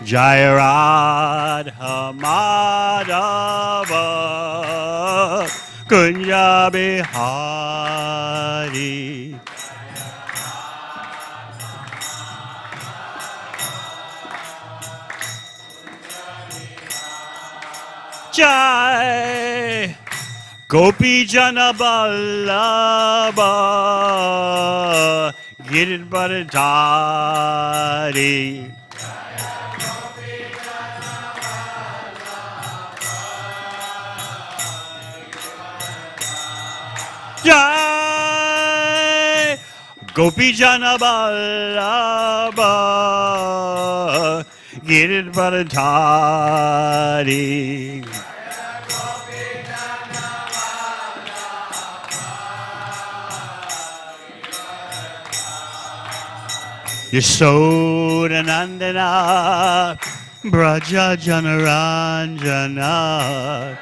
Jai Radha Madhava Kunja Bihari. Jai Gopi Jana Vallabha Giridharadhari. Jai Gopi Jana Vallabha Giridharadhari. Yasoda Nandana Braja Janaranjana.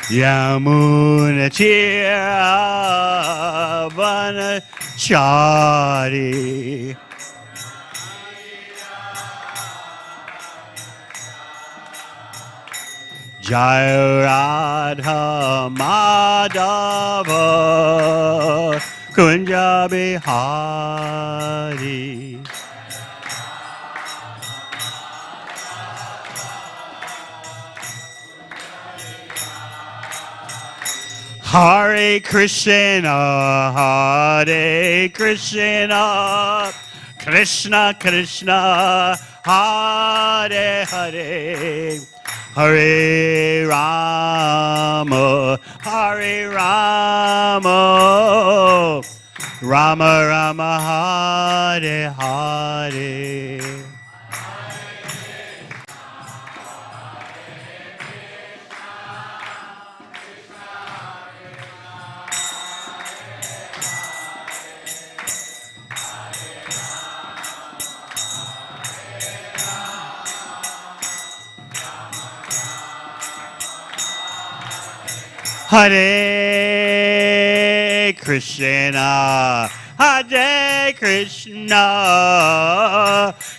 Yamuna Tira Vanachari. Jai Radha Madhava Kunja Bihari. Hare Krishna, Hare Krishna, Krishna Krishna, Hare Hare. Hare Rama, Hare Rama, Rama Rama, Hare Hare. Hare Krishna, Hare Krishna,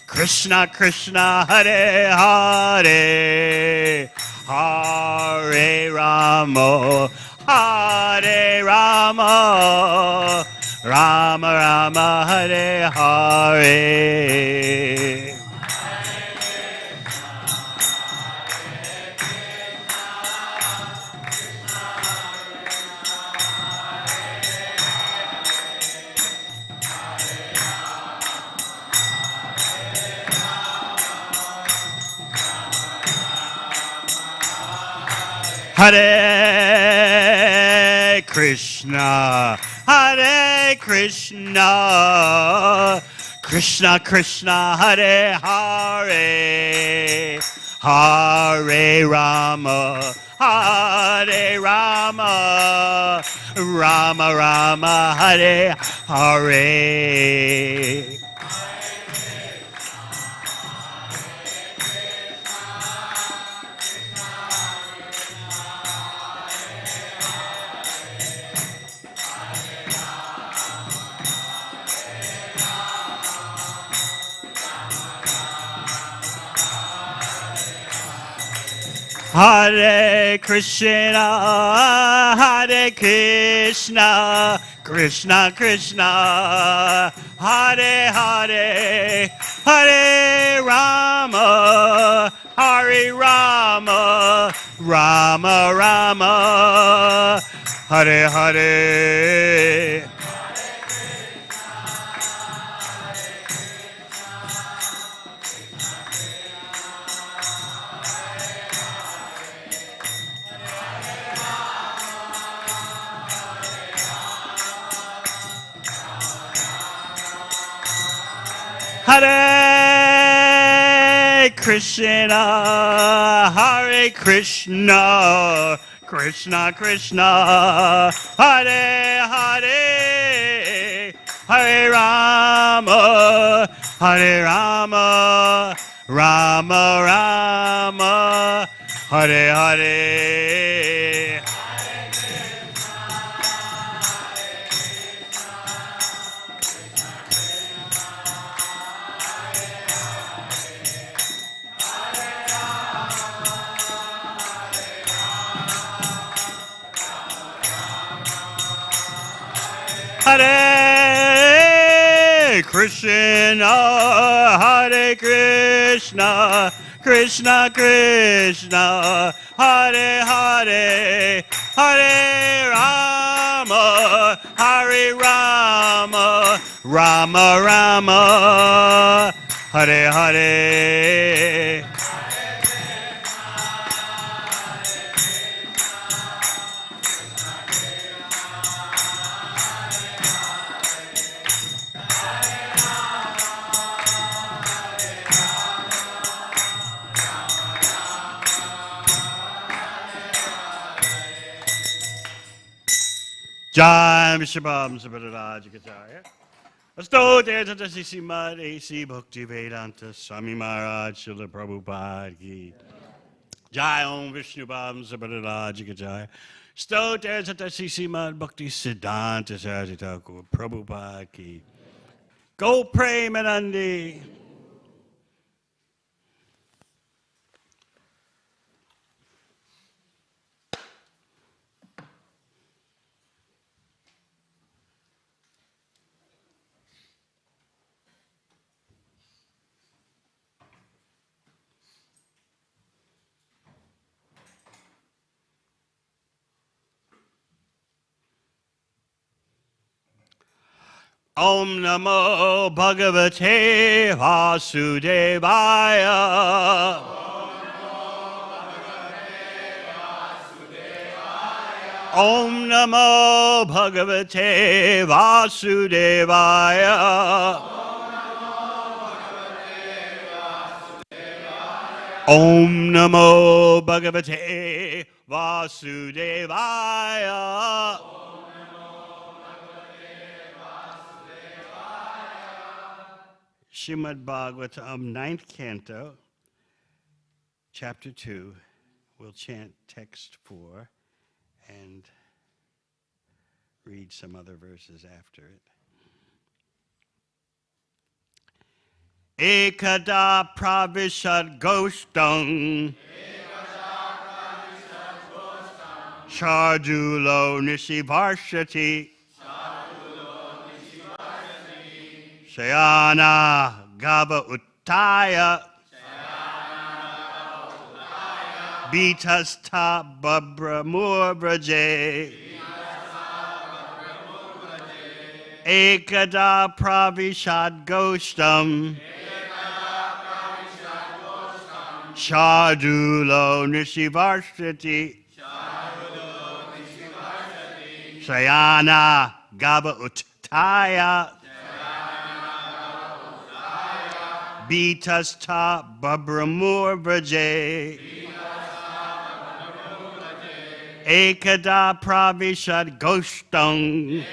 Krishna Krishna, Hare Hare, Hare Rama, Hare Rama, Rama Rama, Hare Hare. Hare Krishna, Hare Krishna, Krishna Krishna, Hare Hare, Hare Rama, Hare Rama, Rama Rama, Hare Hare. Hare Krishna, Hare Krishna, Krishna Krishna, Hare Hare, Hare Rama, Hare Rama, Rama Rama, Hare Hare. Hare Krishna, Hare Krishna, Krishna Krishna, Hare Hare, Hare Rama, Hare Rama, Rama Rama, Hare Hare. Hare Krishna, Hare Krishna, Krishna Krishna, Hare Hare, Hare Rama, Hare Rama, Rama Rama, Hare Hare. Jai Vishabham Sabharajikacharya. Asto Tejata Śrīmad A.C. Bhaktivedanta Swami Maharaj Srila Prabhupada Ki. Jai Om Vishnubham Sabharajikacharya. Asto Tejata Śrīmad Bhaktivedanta Swami Prabhupada Ki. Go pray Manandi. Om Namo Bhagavate Vasudevaya. Om Namo Bhagavate Vasudevaya. Om Namo Bhagavate Vasudevaya. Śrīmad Bhāgavatam, 9th Canto, Chapter 2. We'll chant text 4 and read some other verses after it. Ekada pravishad gostam Shardulo nishivarshati Shayana Gava Uttaya Bitasta Babra Murbraje Ekada Pravishad Gostam Shardulo Nishivarshati Shayana Gava Uttaya Bitasta Babramur Vraje Ekada Pravishad Gostam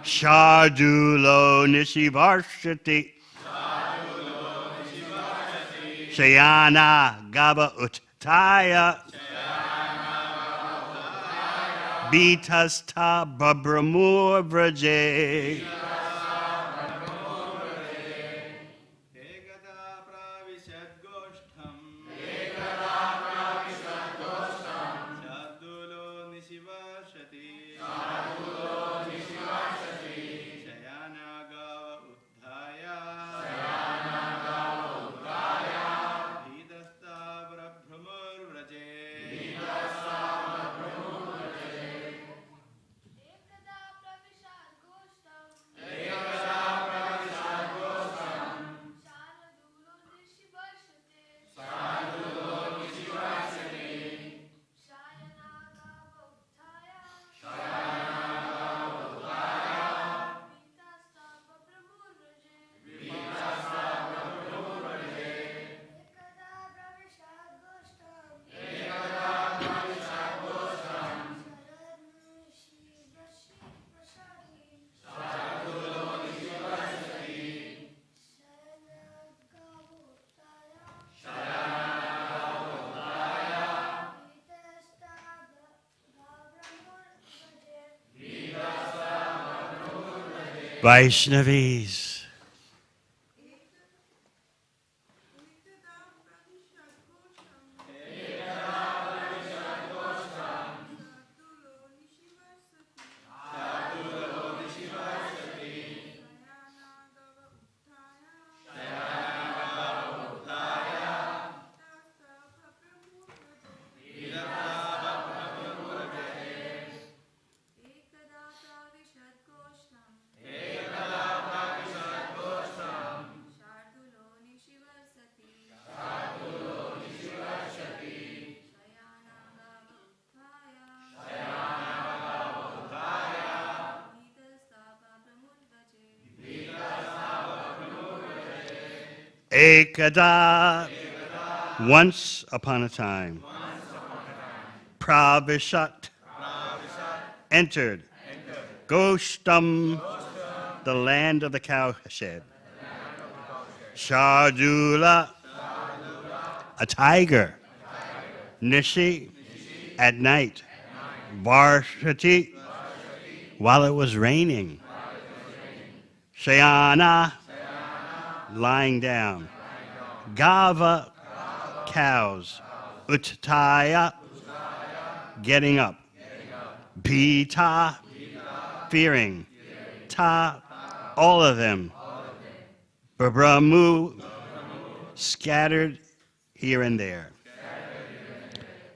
Shardulo Nishivarshati Shayana Gaba Uttaya Bitasta Babramur Vraje Vaishnavis. Ekada. Once upon a time. Pravishat. Entered. Goshtam. The land of the cowshed. Shardula. A tiger. Nishi. At night. Varshati. While it was raining. Shayana. Lying down. Gava. Cows. Uttaya. Getting up. Bhita. Fearing. Ta. All of them. Brahmu. Scattered here and there.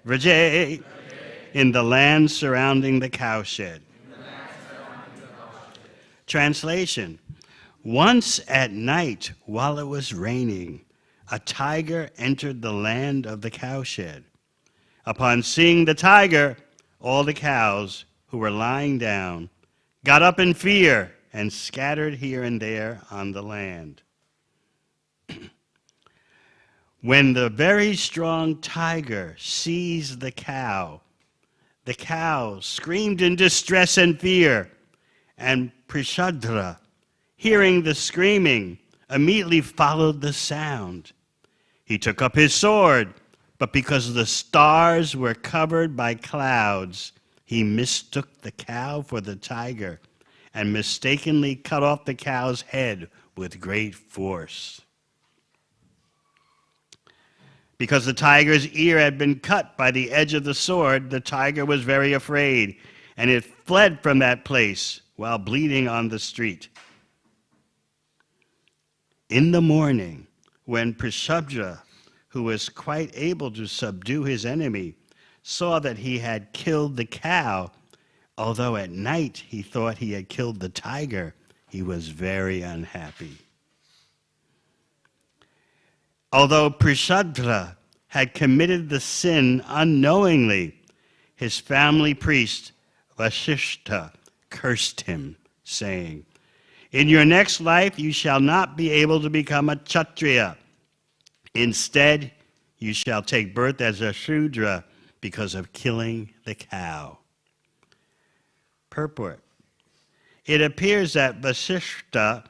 Vrajay. In the land surrounding the cowshed. Translation. Once at night, while it was raining, a tiger entered the land of the cowshed. Upon seeing the tiger, all the cows who were lying down got up in fear and scattered here and there on the land. When the very strong tiger seized the cow screamed in distress and fear, and Prishadra, hearing the screaming, immediately followed the sound. He took up his sword, but because the stars were covered by clouds, he mistook the cow for the tiger and mistakenly cut off the cow's head with great force. Because the tiger's ear had been cut by the edge of the sword, the tiger was very afraid, and it fled from that place while bleeding on the street. In the morning, when Prishadra, who was quite able to subdue his enemy, saw that he had killed the cow, although at night he thought he had killed the tiger, he was very unhappy. Although Prishadra had committed the sin unknowingly, his family priest, Vasishta, cursed him, saying, "In your next life you shall not be able to become a Kshatriya. Instead, you shall take birth as a Shudra because of killing the cow." Purport. It appears that Vasishta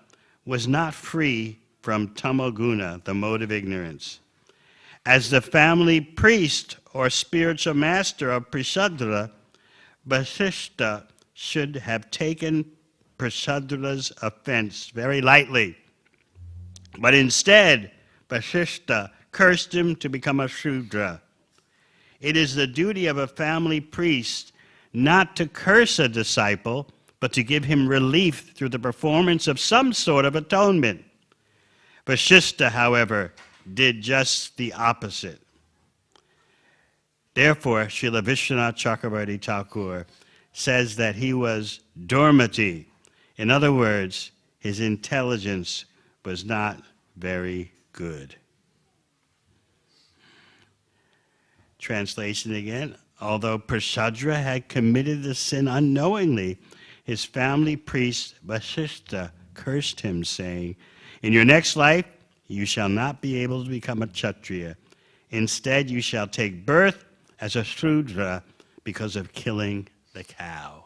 was not free from tamoguna, the mode of ignorance. As the family priest or spiritual master of Prishadra, Vasishta should have taken Prishadra's offense very lightly. But instead, Vasishta cursed him to become a Shudra. It is the duty of a family priest not to curse a disciple, but to give him relief through the performance of some sort of atonement. Vasishta, however, did just the opposite. Therefore, Srila Vishwanath Chakravarti Thakur says that he was dormati. In other words, his intelligence was not very good. Translation again. Although Prishadra had committed the sin unknowingly, his family priest Vasishta cursed him, saying, "In your next life, you shall not be able to become a Kshatriya. Instead, you shall take birth as a Shudra because of killing the cow."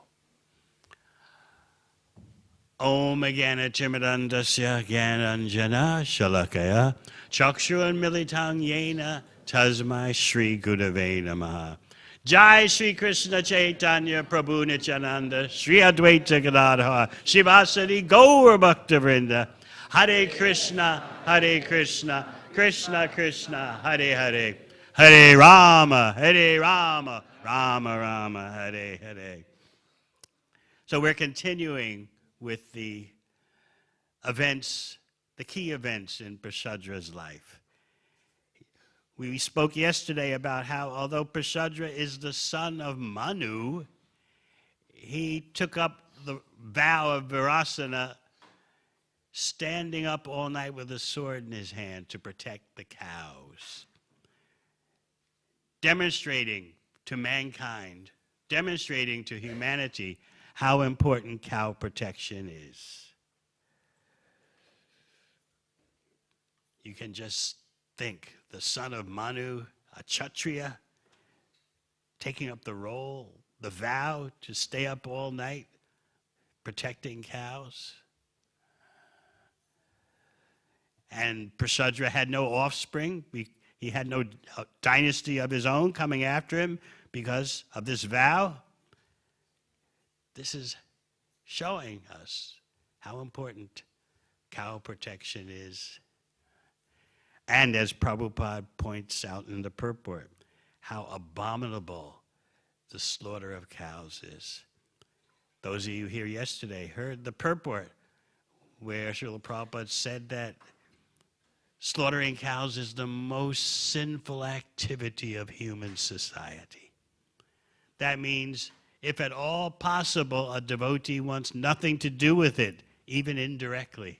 Om Agana Timidandasya Gyananjana Shalakaya Chakshun Militang Yena Tasmai Shri Gurave Namaha. Jai Shri Krishna Chaitanya Prabhu Nityananda Shri Advaita Gadadhara Shivasari Gaur Bhaktivedanta. Hare Krishna, Krishna Krishna, Hare Hare, Hare Rama, Rama Rama, Hare Hare. So we're continuing with the events, the key events in Prishadra's life. We spoke yesterday about how, although Prishadra is the son of Manu, he took up the vow of Virasana, standing up all night with a sword in his hand to protect the cows, demonstrating to mankind, demonstrating to humanity how important cow protection is. You can just think the son of Manu, a Kshatriya, taking up the role, the vow to stay up all night protecting cows. And Prasadra had no offspring. He had no dynasty of his own coming after him because of this vow. This is showing us how important cow protection is. And as Prabhupada points out in the purport, how abominable the slaughter of cows is. Those of you here yesterday heard the purport where Srila Prabhupada said that slaughtering cows is the most sinful activity of human society. That means, if at all possible, a devotee wants nothing to do with it, even indirectly.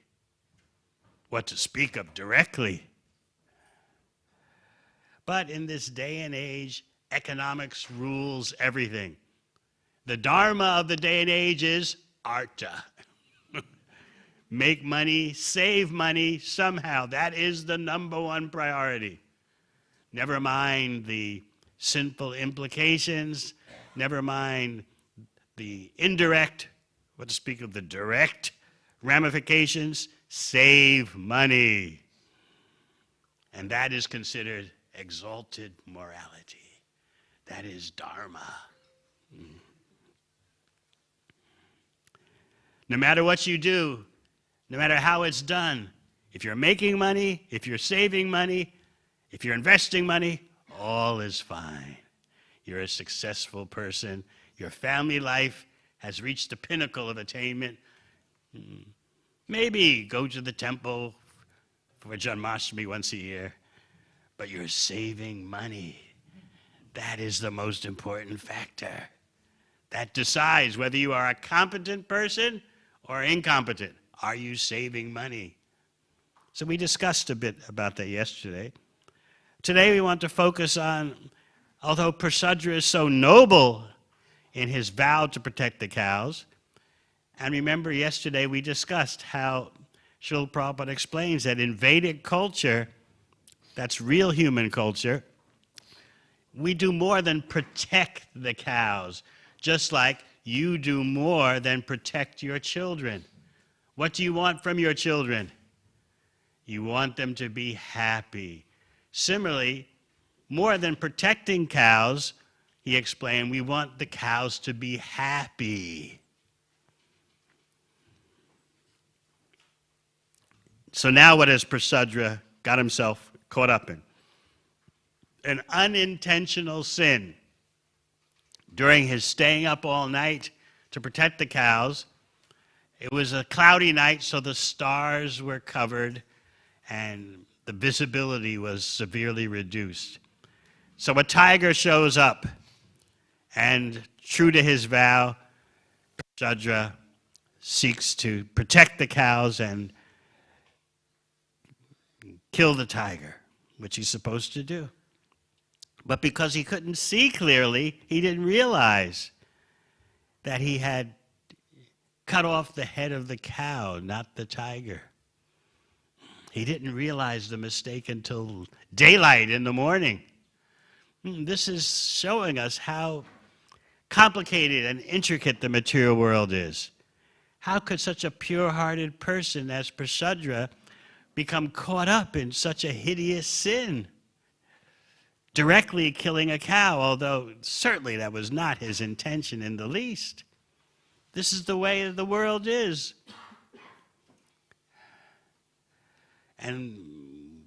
What to speak of directly? But in this day and age, economics rules everything. The dharma of the day and age is artha. Make money, save money somehow. That is the number one priority. Never mind the sinful implications, never mind the indirect, what to speak of the direct ramifications. Save money. And that is considered exalted morality. That is dharma. No matter what you do, no matter how it's done, if you're making money, if you're saving money, if you're investing money, all is fine. You're a successful person. Your family life has reached the pinnacle of attainment. Maybe go to the temple for Janmashtami once a year, but you're saving money. That is the most important factor. That decides whether you are a competent person or incompetent. Are you saving money? So we discussed a bit about that yesterday. Today we want to focus on, although Prasadra is so noble in his vow to protect the cows, and remember yesterday we discussed how Srila Prabhupada explains that in Vedic culture, that's real human culture, we do more than protect the cows, just like you do more than protect your children. What do you want from your children? You want them to be happy. Similarly, more than protecting cows, he explained, we want the cows to be happy. So now what has Prasadra got himself caught up in? An unintentional sin. During his staying up all night to protect the cows, it was a cloudy night, so the stars were covered and the visibility was severely reduced. So a tiger shows up, and true to his vow, Prasadra seeks to protect the cows and kill the tiger, which he's supposed to do. But because he couldn't see clearly, he didn't realize that he had cut off the head of the cow, not the tiger. He didn't realize the mistake until daylight in the morning. This is showing us how complicated and intricate the material world is. How could such a pure-hearted person as Prasadra become caught up in such a hideous sin? Directly killing a cow, although certainly that was not his intention in the least. This is the way the world is. And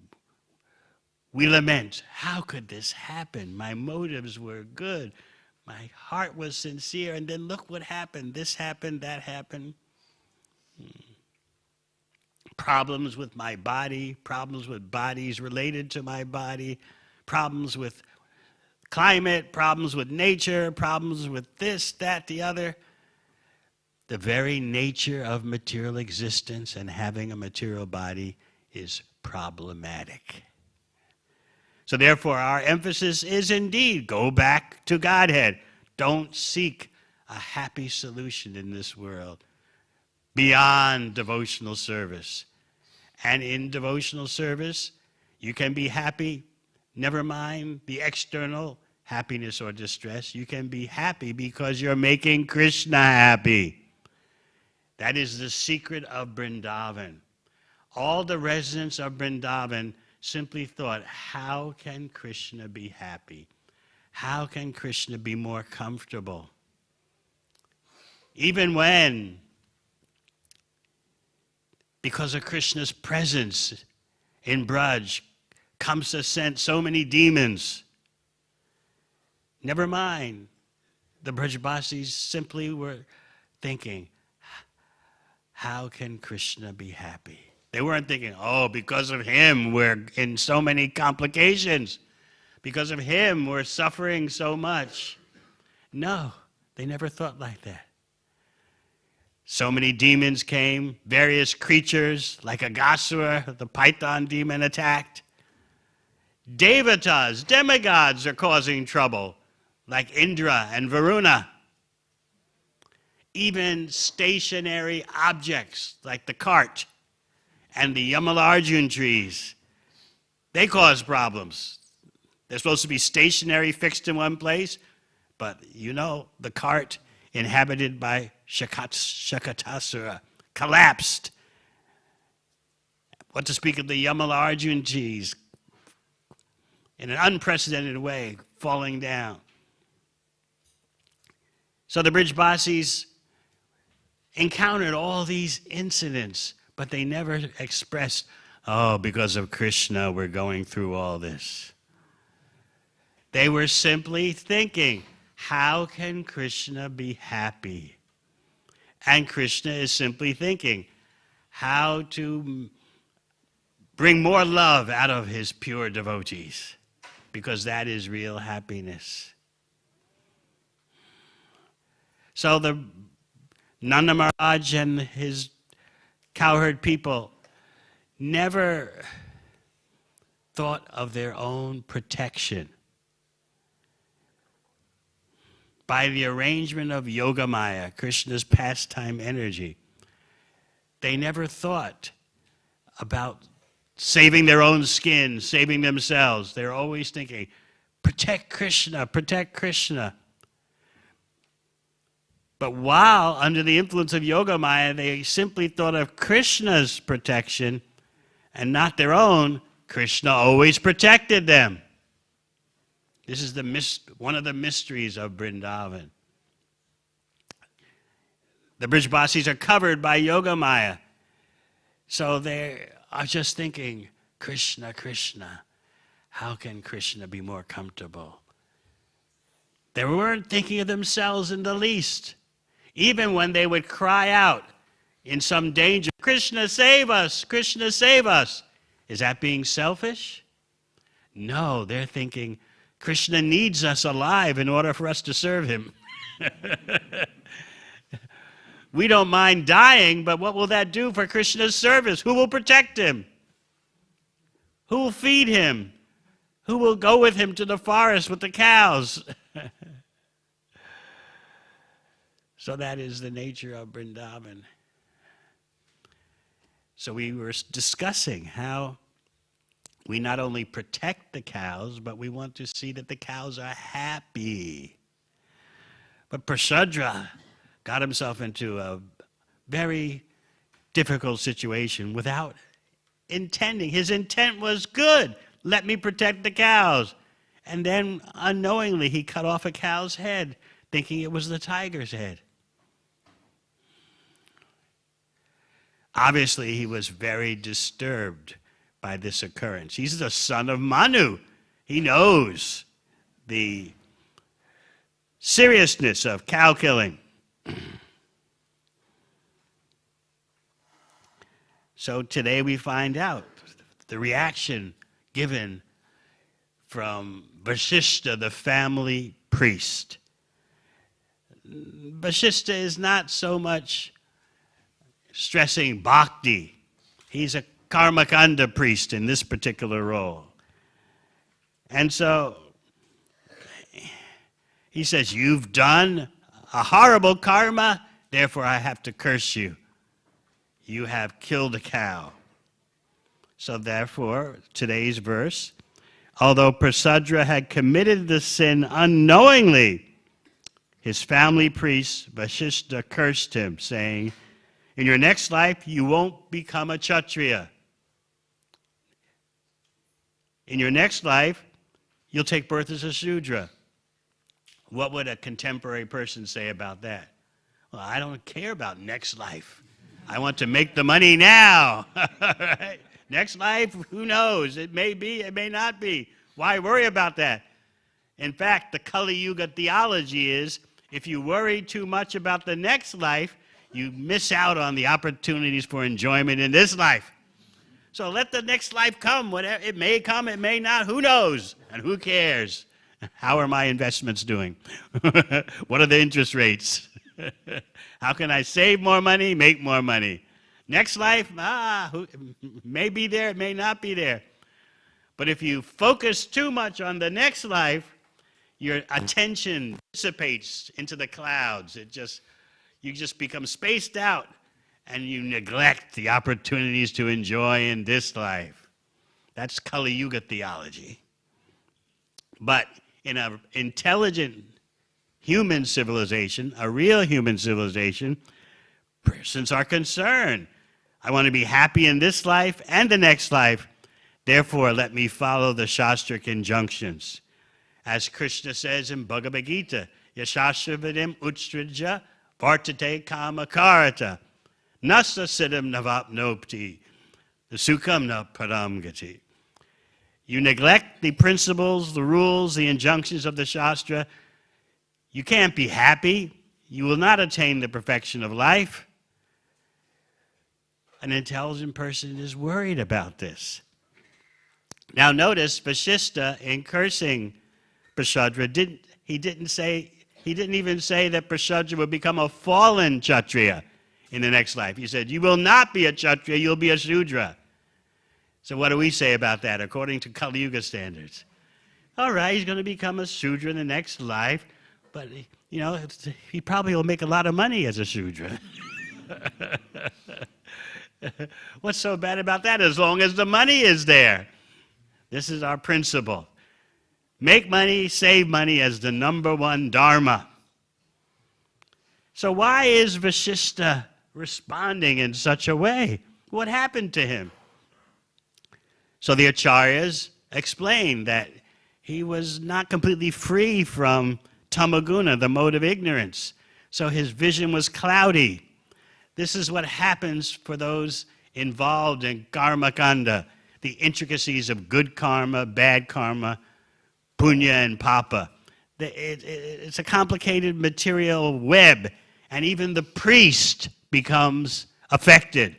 we lament, how could this happen? My motives were good. My heart was sincere, and then look what happened. This happened, that happened. Problems with my body, problems with bodies related to my body, problems with climate, problems with nature, problems with this, that, the other. The very nature of material existence and having a material body is problematic. So therefore, our emphasis is indeed, go back to Godhead. Don't seek a happy solution in this world beyond devotional service. And in devotional service, you can be happy. Never mind the external happiness or distress. You can be happy because you're making Krishna happy. That is the secret of Vrindavan. All the residents of Vrindavan simply thought, how can Krishna be happy? How can Krishna be more comfortable? Even when, because of Krishna's presence in Braj, Kamsa sent so many demons. Never mind, the Brajbasis simply were thinking, how can Krishna be happy? They weren't thinking, oh, because of him we're in so many complications. Because of him we're suffering so much. No, they never thought like that. So many demons came, various creatures, like Aghasura, the python demon, attacked. Devatas, demigods, are causing trouble, like Indra and Varuna. Even stationary objects, like the cart and the Yamalarjun trees, they cause problems. They're supposed to be stationary, fixed in one place, but you know, the cart inhabited by Shakatasura collapsed. What to speak of the Yamalarjun trees, in an unprecedented way, falling down. So the Brajbasis encountered all these incidents, but they never expressed, oh, because of Krishna we're going through all this. They were simply thinking, how can Krishna be happy? And Krishna is simply thinking how to bring more love out of his pure devotees, because that is real happiness. So the Nanda Maharaj and his cowherd people never thought of their own protection. By the arrangement of Yogamaya, Krishna's pastime energy, they never thought about saving their own skin, saving themselves. They're always thinking, protect Krishna, protect Krishna. But while under the influence of Yogamaya, they simply thought of Krishna's protection and not their own. Krishna always protected them. This is one of the mysteries of Vrindavan. The Brajbasis are covered by Yogamaya. So they are just thinking, Krishna, Krishna, how can Krishna be more comfortable? They weren't thinking of themselves in the least. Even when they would cry out in some danger, Krishna, save us, Krishna, save us. Is that being selfish? No, they're thinking, Krishna needs us alive in order for us to serve him. We don't mind dying, but what will that do for Krishna's service? Who will protect him? Who will feed him? Who will go with him to the forest with the cows? So that is the nature of Vrindavan. So we were discussing how we not only protect the cows, but we want to see that the cows are happy. But Prashadra got himself into a very difficult situation without intending. His intent was good. Let me protect the cows. And then unknowingly he cut off a cow's head, thinking it was the tiger's head. Obviously, he was very disturbed by this occurrence. He's the son of Manu. He knows the seriousness of cow killing. So today we find out the reaction given from Vasishtha, the family priest. Vasishtha is not so much stressing bhakti. He's a karmakanda priest in this particular role. And so he says, you've done a horrible karma, therefore I have to curse you. You have killed a cow. So therefore, today's verse, although Prasadra had committed the sin unknowingly, his family priest, Vasishtha, cursed him, saying, in your next life, you won't become a Kshatriya. In your next life, you'll take birth as a Shudra. What would a contemporary person say about that? Well, I don't care about next life. I want to make the money now. Right? Next life, who knows? It may be, it may not be. Why worry about that? In fact, the Kali Yuga theology is, if you worry too much about the next life, you miss out on the opportunities for enjoyment in this life. So let the next life come. Whatever, it may come, it may not. Who knows? And who cares? How are my investments doing? What are the interest rates? How can I save more money, make more money? Next life, may be there, it may not be there. But if you focus too much on the next life, your attention dissipates into the clouds. You just become spaced out, and you neglect the opportunities to enjoy in this life. That's Kali Yuga theology. But in an intelligent human civilization, a real human civilization, persons are concerned. I want to be happy in this life and the next life. Therefore, let me follow the Shastric injunctions. As Krishna says in Bhagavad Gita, Yashastra vidim utstrija vartate kama karata nasa siddham navapnopti the sukham na paramgati. You neglect the principles, the rules, the injunctions of the Shastra, you can't be happy. You will not attain the perfection of life. An intelligent person is worried about this. Now notice Vasishtha, in cursing Prasadra, didn't even say that Prasadra would become a fallen Kshatriya in the next life. He said, you will not be a Kshatriya, you'll be a Shudra. So what do we say about that according to Kali Yuga standards? All right, he's going to become a Shudra in the next life, but he probably will make a lot of money as a Shudra. What's so bad about that? As long as the money is there. This is our principle. Make money, save money as the number one dharma. So why is Vasishtha responding in such a way? What happened to him? So the Acharyas explain that he was not completely free from tamaguna, the mode of ignorance. So his vision was cloudy. This is what happens for those involved in karma kanda, the intricacies of good karma, bad karma, punya and papa. It's a complicated material web, and even the priest becomes affected.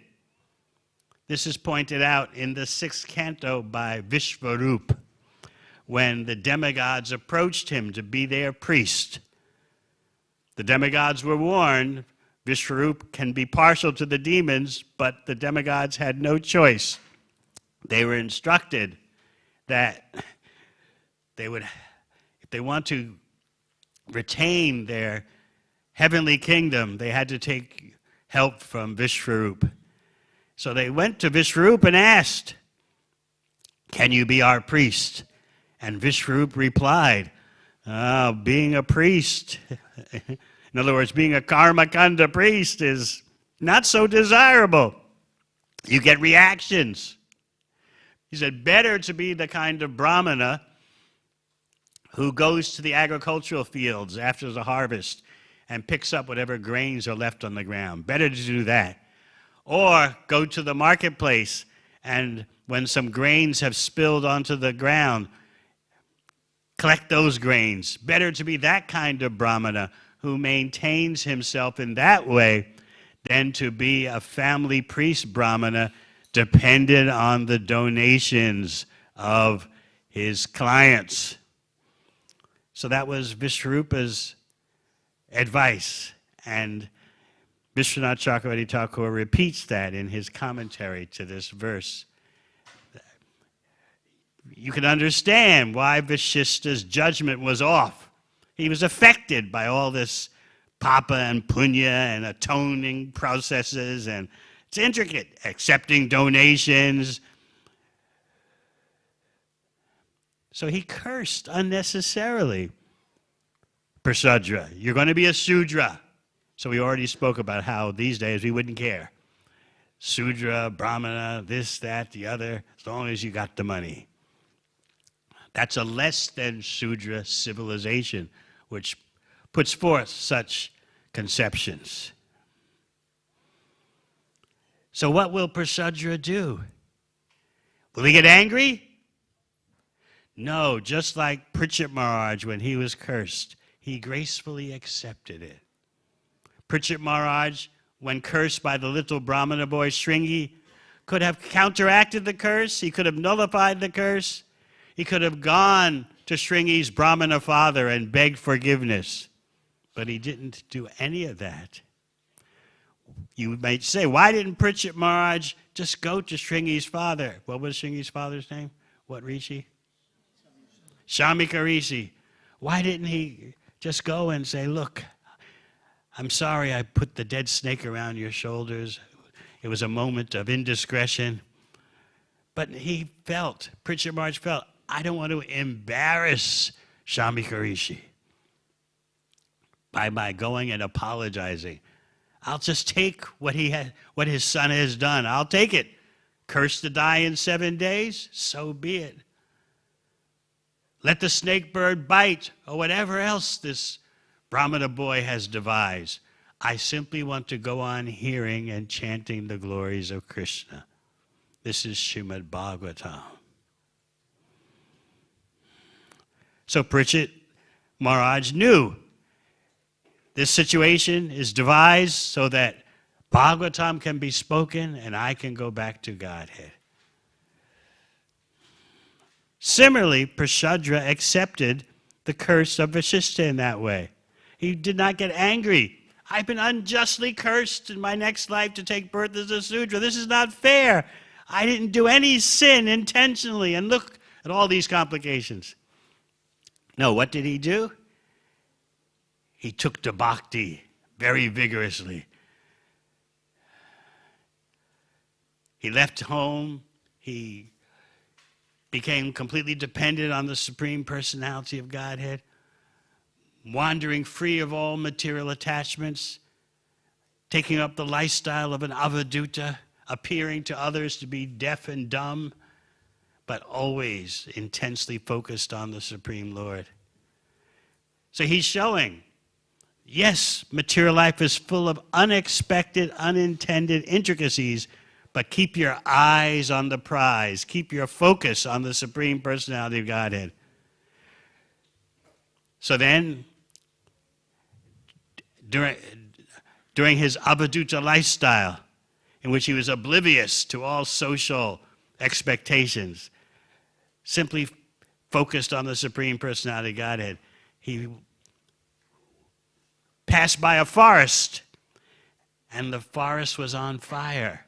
This is pointed out in the 6th canto by Vishvarup, when the demigods approached him to be their priest. The demigods were warned, Vishvarup can be partial to the demons, but the demigods had no choice. They were instructed that they would, if they want to retain their heavenly kingdom, they had to take help from Vishvarup. So they went to Vishvarup and asked, can you be our priest? And Vishvarup replied, being a priest, in other words, being a karma kanda priest is not so desirable. You get reactions. He said, better to be the kind of brahmana who goes to the agricultural fields after the harvest and picks up whatever grains are left on the ground. Better to do that. Or go to the marketplace, and when some grains have spilled onto the ground, collect those grains. Better to be that kind of brahmana who maintains himself in that way than to be a family priest brahmana dependent on the donations of his clients. So that was Vishvarupa's advice, and Vishwanath Chakravarti Thakur repeats that in his commentary to this verse. You can understand why Vasishtha's judgment was off. He was affected by all this papa and punya and atoning processes, and it's intricate. Accepting donations, So he cursed unnecessarily. Prasadra, you're going to be a Sudra. So we already spoke about how these days we wouldn't care. Sudra, Brahmana, this, that, the other, as long as you got the money. That's a less than Sudra civilization, which puts forth such conceptions. So what will Prasadra do? Will he get angry? No, just like Pritchett Maharaj when he was cursed, he gracefully accepted it. Pritchett Maharaj, when cursed by the little Brahmana boy Shringi, could have counteracted the curse. He could have nullified the curse. He could have gone to Shringi's Brahmana father and begged forgiveness. But he didn't do any of that. You might say, why didn't Pritchett Maharaj just go to Shringi's father? What was Shringi's father's name? What rishi? Shamika Rishi. Why didn't he just go and say, look, I'm sorry I put the dead snake around your shoulders. It was a moment of indiscretion. But he felt, Pritchett Maharaj felt, I don't want to embarrass Shamika Rishi by going and apologizing. I'll just take what his son has done. I'll take it. Cursed to die in 7 days, so be it. Let the snake bird bite, or whatever else this Brahmana boy has devised. I simply want to go on hearing and chanting the glories of Krishna. This is Śrīmad Bhāgavatam. So Pritchett Maharaj knew this situation is devised so that Bhagavatam can be spoken and I can go back to Godhead. Similarly, Prasadra accepted the curse of Vasishtha in that way. He did not get angry. I've been unjustly cursed in my next life to take birth as a Sudra. This is not fair. I didn't do any sin intentionally. And look at all these complications. No, what did he do? He took to bhakti very vigorously. He left home. He became completely dependent on the Supreme Personality of Godhead, wandering free of all material attachments, taking up the lifestyle of an avadhuta, appearing to others to be deaf and dumb, but always intensely focused on the Supreme Lord. So he's showing, yes, material life is full of unexpected, unintended intricacies, but keep your eyes on the prize. Keep your focus on the Supreme Personality of Godhead. So then, during his avadhuta lifestyle, in which he was oblivious to all social expectations, simply focused on the Supreme Personality of Godhead, he passed by a forest, and the forest was on fire.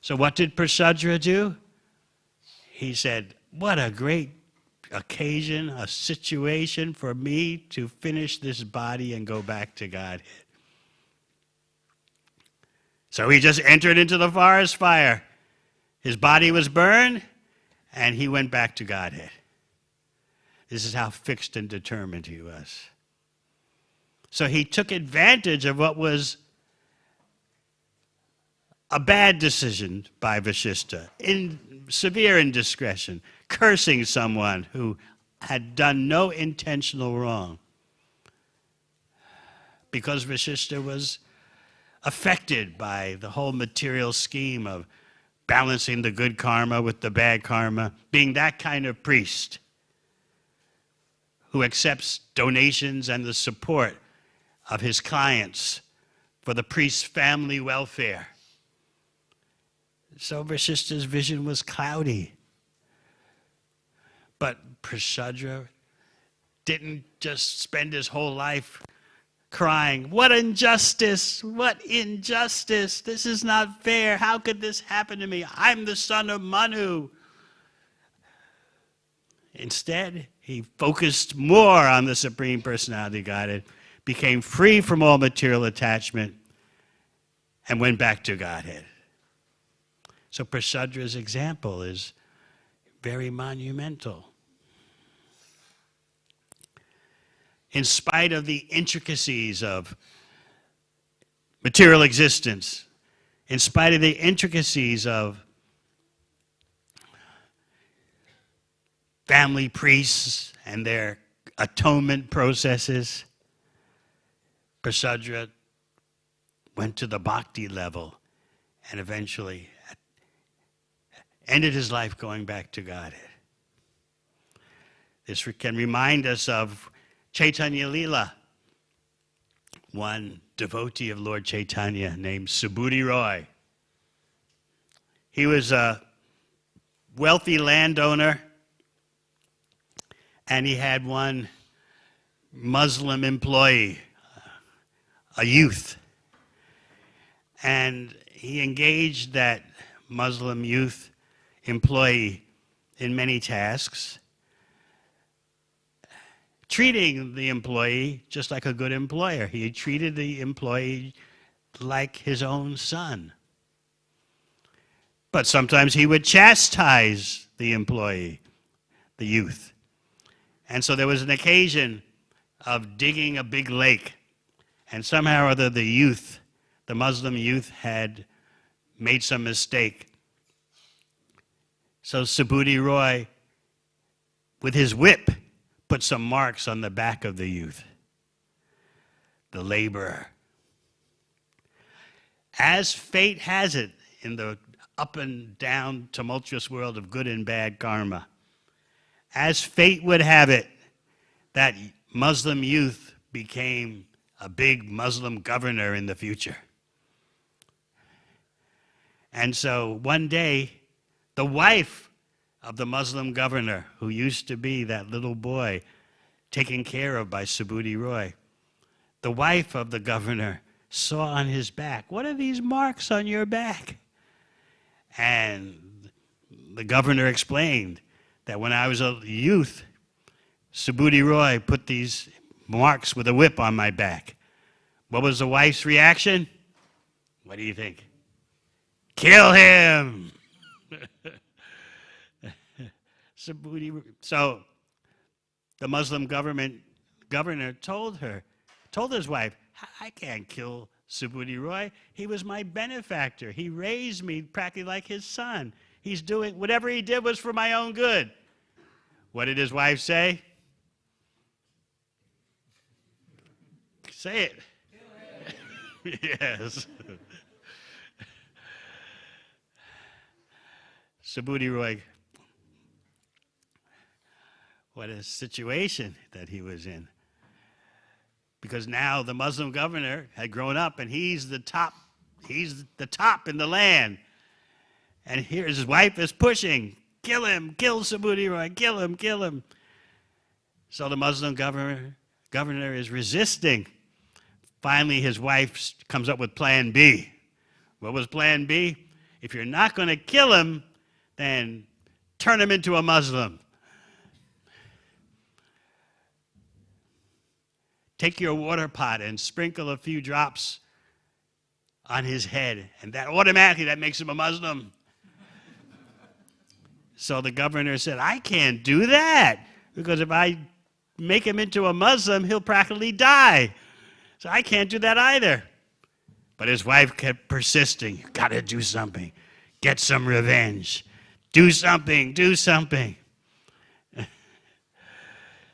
So what did Prasadra do? He said, what a great occasion, a situation for me to finish this body and go back to Godhead. So he just entered into the forest fire. His body was burned, and he went back to Godhead. This is how fixed and determined he was. So he took advantage of what was a bad decision by Vasishtha, severe indiscretion, cursing someone who had done no intentional wrong. Because Vasishtha was affected by the whole material scheme of balancing the good karma with the bad karma, being that kind of priest who accepts donations and the support of his clients for the priest's family welfare. So Vasishtha's vision was cloudy. But Prasadra didn't just spend his whole life crying, what injustice, what injustice, this is not fair, how could this happen to me? I'm the son of Manu. Instead, he focused more on the Supreme Personality of Godhead, became free from all material attachment, and went back to Godhead. So Prasadra's example is very monumental. in spite of the intricacies of material existence, in spite of the intricacies of family priests and their atonement processes, Prasadra went to the bhakti level and eventually ended his life going back to Godhead. This can remind us of Chaitanya Lila, one devotee of Lord Chaitanya named Subhuti Roy. He was a wealthy landowner, and he had one Muslim employee, a youth. And he engaged that Muslim youth employee in many tasks, treating the employee just like a good employer. He treated the employee like his own son. But sometimes he would chastise the employee, the youth. And so there was an occasion of digging a big lake, and somehow or other the Muslim youth had made some mistake. So Subhuti Roy, with his whip, put some marks on the back of the youth, the laborer. As fate has it in the up and down tumultuous world of good and bad karma, as fate would have it, that Muslim youth became a big Muslim governor in the future. And so one day, the wife of the Muslim governor, who used to be that little boy taken care of by Subhuti Roy, the wife of the governor saw on his back, "What are these marks on your back?" And the governor explained that when I was a youth, Subhuti Roy put these marks with a whip on my back. What was the wife's reaction? What do you think? Kill him! So the Muslim governor told his wife, "I can't kill Subhuti Roy. He was my benefactor. He raised me practically like his son. He's doing, whatever he did was for my own good." What did his wife say? Say it. Yes. Subhuti Roy, what a situation that he was in. Because now the Muslim governor had grown up and he's the top in the land. And here his wife is pushing, "Kill him, kill Subhuti Roy, kill him, kill him." So the Muslim governor is resisting. Finally, his wife comes up with plan B. What was plan B? If you're not going to kill him, then turn him into a Muslim. Take your water pot and sprinkle a few drops on his head, and that automatically makes him a Muslim. So the governor said, "I can't do that, because if I make him into a Muslim, he'll practically die. So I can't do that either." But his wife kept persisting. "You got to do something. Get some revenge. Do something, do something."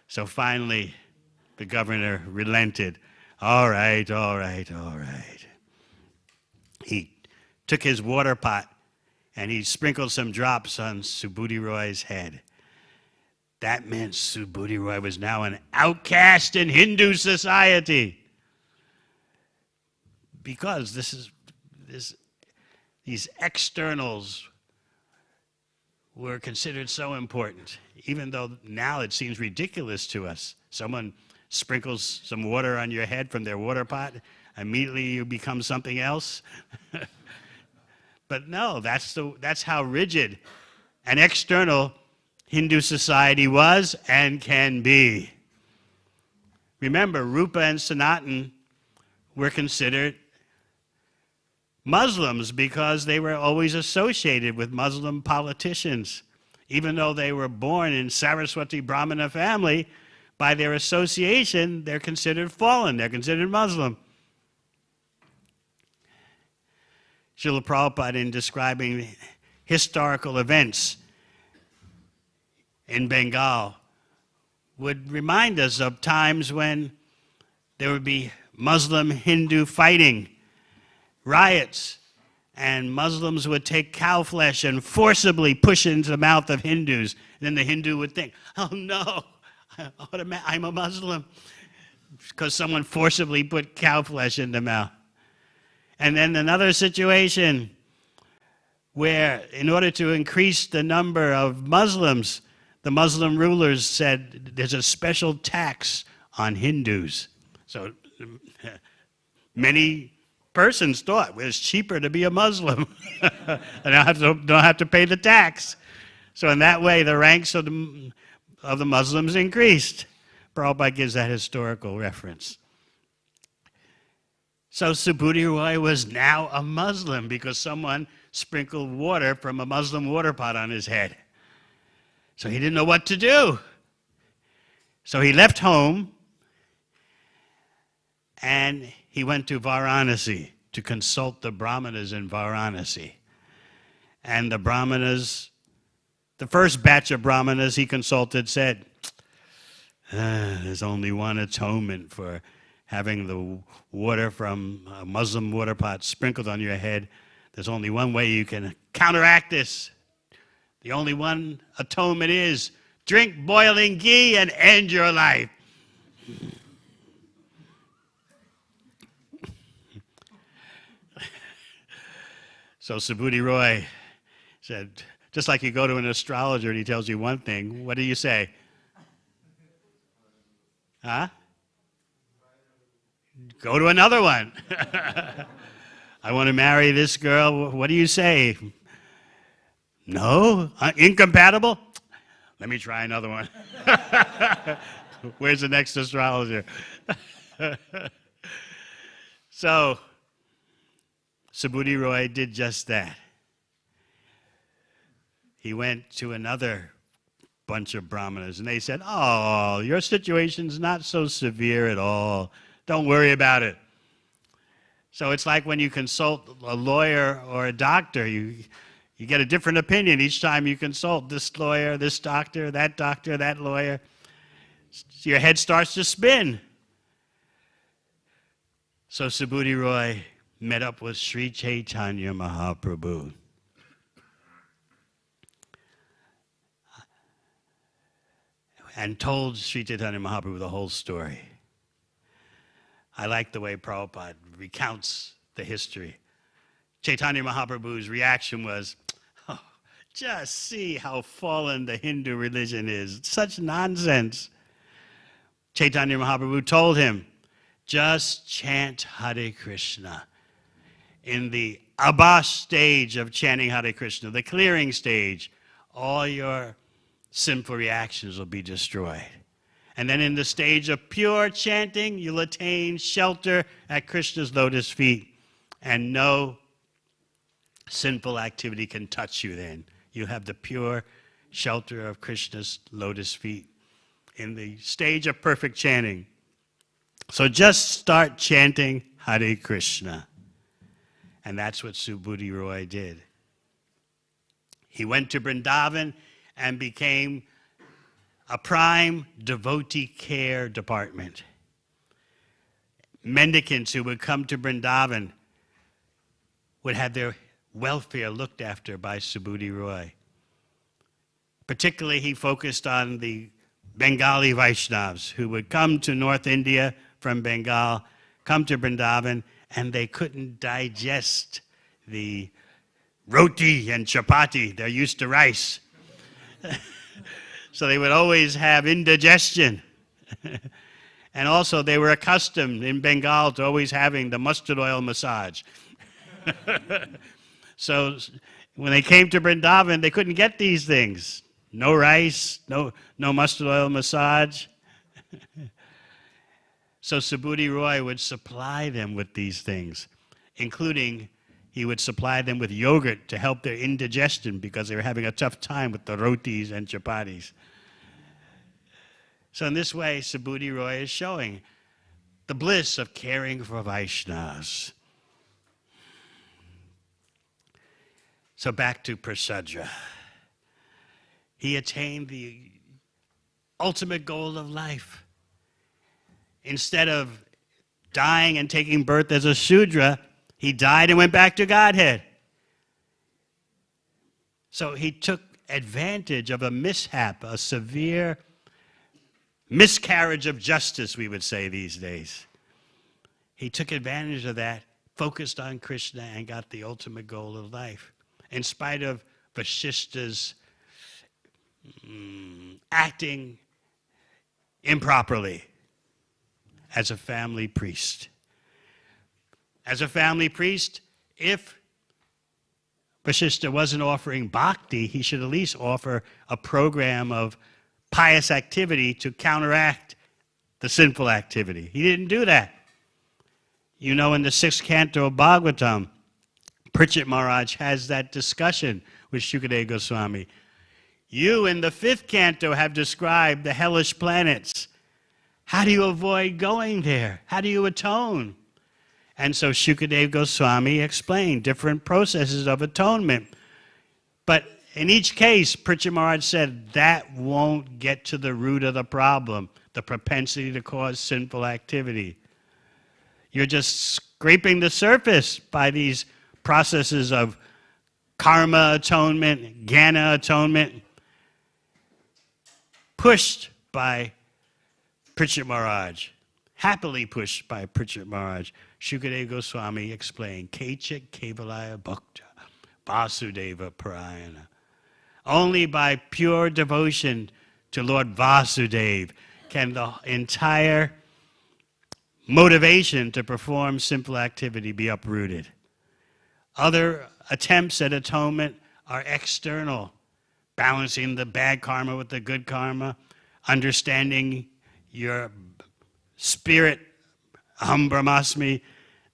So finally, the governor relented. All right. He took his water pot and he sprinkled some drops on Subhuti Roy's head. That meant Subhuti Roy was now an outcast in Hindu society. Because these externals were considered so important, even though now it seems ridiculous to us. Someone sprinkles some water on your head from their water pot, immediately you become something else. But no, that's how rigid an external Hindu society was and can be. Remember, Rupa and Sanatan were considered Muslims because they were always associated with Muslim politicians. Even though they were born in Saraswati Brahmana family, by their association, they're considered fallen, they're considered Muslim. Srila Prabhupada, in describing historical events in Bengal, would remind us of times when there would be Muslim-Hindu fighting, riots, and Muslims would take cow flesh and forcibly push it into the mouth of Hindus. And then the Hindu would think, oh no, I'm a Muslim, because someone forcibly put cow flesh in the mouth. And then another situation where, in order to increase the number of Muslims, the Muslim rulers said there's a special tax on Hindus. So many persons thought well, it's cheaper to be a Muslim. I don't have to pay the tax. So in that way, the ranks of the Muslims increased. Prabhupada gives that historical reference. So Subhuti Roy was now a Muslim because someone sprinkled water from a Muslim water pot on his head. So he didn't know what to do. So he left home and he went to Varanasi to consult the Brahmanas in Varanasi. And the Brahmanas, the first batch of Brahmanas he consulted said, there's only one atonement for having the water from a Muslim water pot sprinkled on your head. There's only one way you can counteract this. The only one atonement is drink boiling ghee and end your life. So Subhuti Roy said, just like you go to an astrologer and he tells you one thing, what do you say? Huh? Go to another one. I want to marry this girl. What do you say? No? Incompatible? Let me try another one. Where's the next astrologer? So, Subhuti Roy did just that. He went to another bunch of Brahmanas and they said, oh, your situation's not so severe at all. Don't worry about it. So it's like when you consult a lawyer or a doctor, you get a different opinion each time you consult this lawyer, this doctor, that lawyer. Your head starts to spin. So Subhuti Roy met up with Sri Chaitanya Mahaprabhu. And told Sri Chaitanya Mahaprabhu the whole story. I like the way Prabhupada recounts the history. Chaitanya Mahaprabhu's reaction was, oh, just see how fallen the Hindu religion is. Such nonsense. Chaitanya Mahaprabhu told him, just chant Hare Krishna. In the Abhash stage of chanting Hare Krishna, the clearing stage, all your sinful reactions will be destroyed. And then in the stage of pure chanting, you'll attain shelter at Krishna's lotus feet, and no sinful activity can touch you then. You have the pure shelter of Krishna's lotus feet in the stage of perfect chanting. So just start chanting Hare Krishna. And that's what Subhuti Roy did. He went to Vrindavan and became a prime devotee care department. Mendicants who would come to Vrindavan would have their welfare looked after by Subhuti Roy. Particularly, he focused on the Bengali Vaishnavas who would come to North India from Bengal, come to Vrindavan, and they couldn't digest the roti and chapati. They're used to rice. So they would always have indigestion. And also they were accustomed in Bengal to always having the mustard oil massage. So when they came to Vrindavan, they couldn't get these things. No rice, no mustard oil massage. So Subhuti Roy would supply them with these things, including he would supply them with yogurt to help their indigestion because they were having a tough time with the rotis and chapatis. So in this way, Subhuti Roy is showing the bliss of caring for Vaishnavas. So back to Prasadra. He attained the ultimate goal of life. Instead of dying and taking birth as a Shudra, he died and went back to Godhead. So he took advantage of a mishap, a severe miscarriage of justice, we would say these days. He took advantage of that, focused on Krishna, and got the ultimate goal of life. In spite of Vasishta's acting improperly as a family priest. As a family priest, if Vasishta wasn't offering bhakti, he should at least offer a program of pious activity to counteract the sinful activity. He didn't do that. You know, in the 6th canto of Bhagavatam, Pritchett Maharaj has that discussion with Shukadeva Goswami. You in the 5th canto have described the hellish planets. How do you avoid going there? How do you atone? And so Shukadeva Goswami explained different processes of atonement. But in each case, Pritchett Maharaj said, that won't get to the root of the problem, the propensity to cause sinful activity. You're just scraping the surface by these processes of karma atonement, jnana atonement, pushed by Pritchett Maharaj, happily pushed by Pritchett Maharaj. Shukadeva Goswami explained, Kechit Kevalaya Bhakta, Vasudeva Parayana. Only by pure devotion to Lord Vasudeva can the entire motivation to perform sinful activity be uprooted. Other attempts at atonement are external, balancing the bad karma with the good karma, understanding your spirit, Aham Brahmasmi.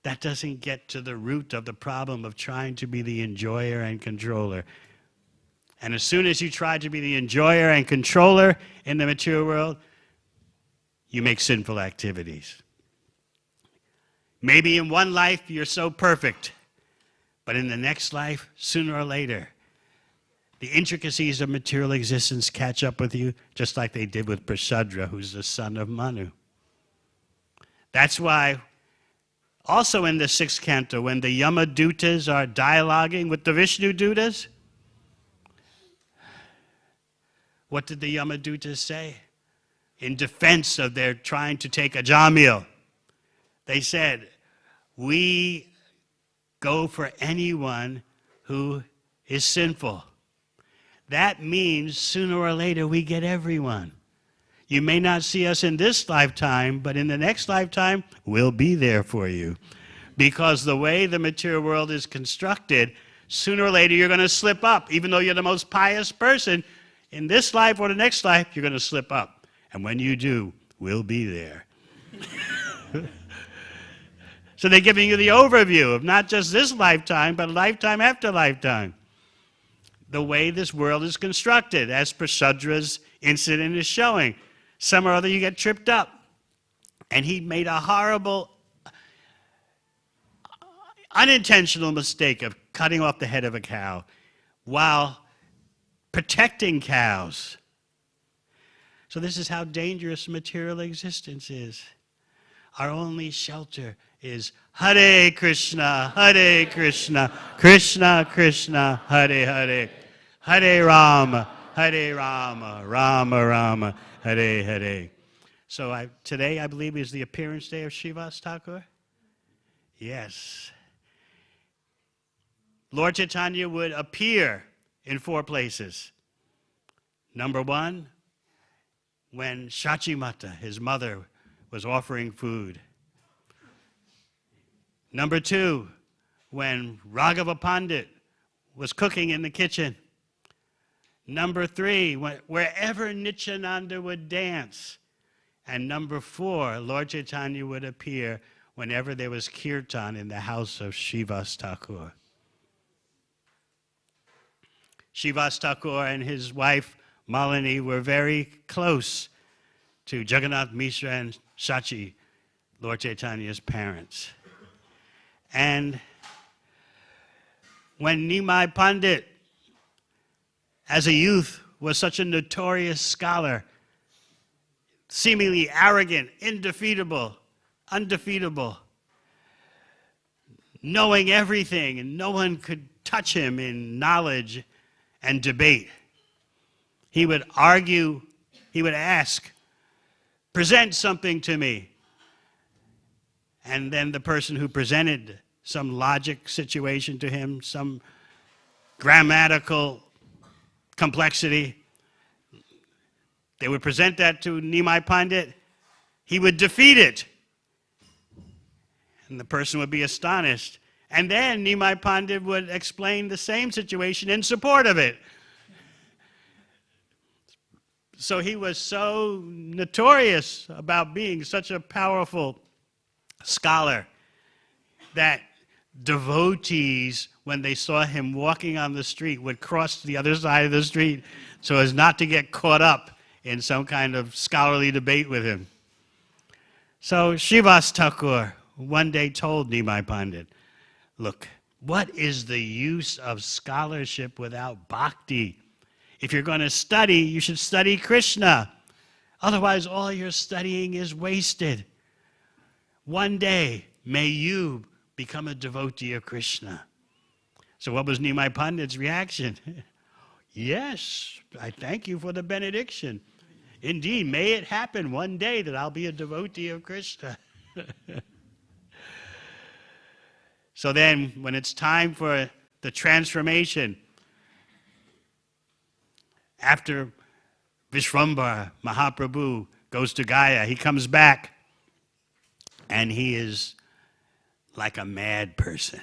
That doesn't get to the root of the problem of trying to be the enjoyer and controller. And as soon as you try to be the enjoyer and controller in the material world, you make sinful activities. Maybe in one life you're so perfect, but in the next life, sooner or later, the intricacies of material existence catch up with you, just like they did with Prasadra, who's the son of Manu. That's why, also in the 6th canto, when the Yamadutas are dialoguing with the Vishnu Dutas, what did the Yamadutas say? In defense of their trying to take Ajamil, they said, we go for anyone who is sinful. That means sooner or later we get everyone. You may not see us in this lifetime, but in the next lifetime, we'll be there for you. Because the way the material world is constructed, sooner or later you're going to slip up. Even though you're the most pious person, in this life or the next life, you're going to slip up. And when you do, we'll be there. So they're giving you the overview of not just this lifetime, but lifetime after lifetime. The way this world is constructed, as Prasadra's incident is showing. Some or other you get tripped up. And he made a horrible, unintentional mistake of cutting off the head of a cow while protecting cows. So this is how dangerous material existence is. Our only shelter is Hare Krishna, Krishna Krishna, Hare Hare, Hare Rama, Rama Rama, Hare Hare. So today, I believe, is the appearance day of Śrīvas Thakur. Yes. Lord Chaitanya would appear in 4 places. Number 1, when Shachimata, his mother, was offering food. Number 2, when Raghava Pandit was cooking in the kitchen. Number 3, wherever Nityananda would dance. And number 4, Lord Chaitanya would appear whenever there was kirtan in the house of Śrīvas Thakur. Śrīvas Thakur and his wife Malini were very close to Jagannath Mishra and Sachi, Lord Chaitanya's parents. And when Nimai Pandit, as a youth, was such a notorious scholar, seemingly arrogant, undefeatable, knowing everything, and no one could touch him in knowledge and debate. He would argue, he would ask, present something to me. And then the person who presented some logic situation to him, some grammatical complexity, they would present that to Nimai Pandit. He would defeat it. And the person would be astonished. And then Nimai Pandit would explain the same situation in support of it. So he was so notorious about being such a powerful scholar that devotees, when they saw him walking on the street, would cross to the other side of the street so as not to get caught up in some kind of scholarly debate with him. So Srivas Thakur one day told Nimai Pandit, look, what is the use of scholarship without bhakti? If you're going to study, you should study Krishna. Otherwise, all your studying is wasted. One day, may you become a devotee of Krishna. So what was Nimai Pandit's reaction? Yes, I thank you for the benediction. Indeed, may it happen one day that I'll be a devotee of Krishna. So then, when it's time for the transformation, after Vishvambara, Mahaprabhu, goes to Gaya, he comes back, and he is like a mad person.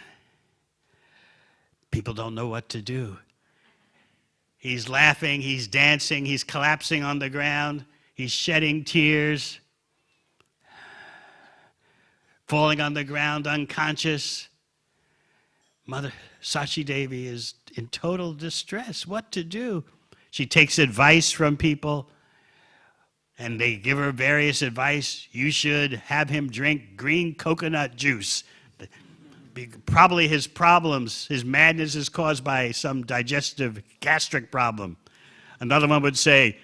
People don't know what to do. He's laughing, he's dancing, he's collapsing on the ground, he's shedding tears, falling on the ground unconscious. Mother Sachi Devi is in total distress. What to do? She takes advice from people, and they give her various advice. You should have him drink green coconut juice. Probably his problems, his madness is caused by some digestive gastric problem. Another one would say,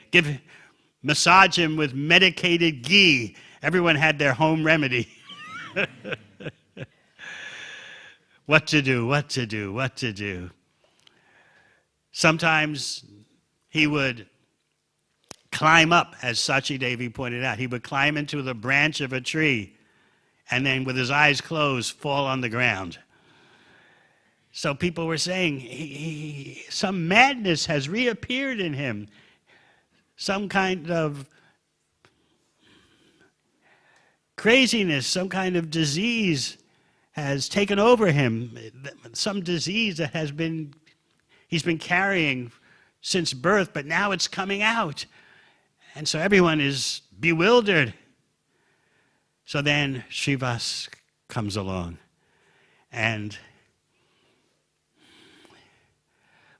massage him with medicated ghee. Everyone had their home remedy. What to do, what to do, what to do. Sometimes he would climb up, as Sachi Devi pointed out. He would climb into the branch of a tree and then with his eyes closed, fall on the ground. So people were saying, some madness has reappeared in him. Some kind of craziness, some kind of disease has taken over him. Some disease that he's been carrying since birth, but now it's coming out. And so everyone is bewildered. So then Srivas comes along, and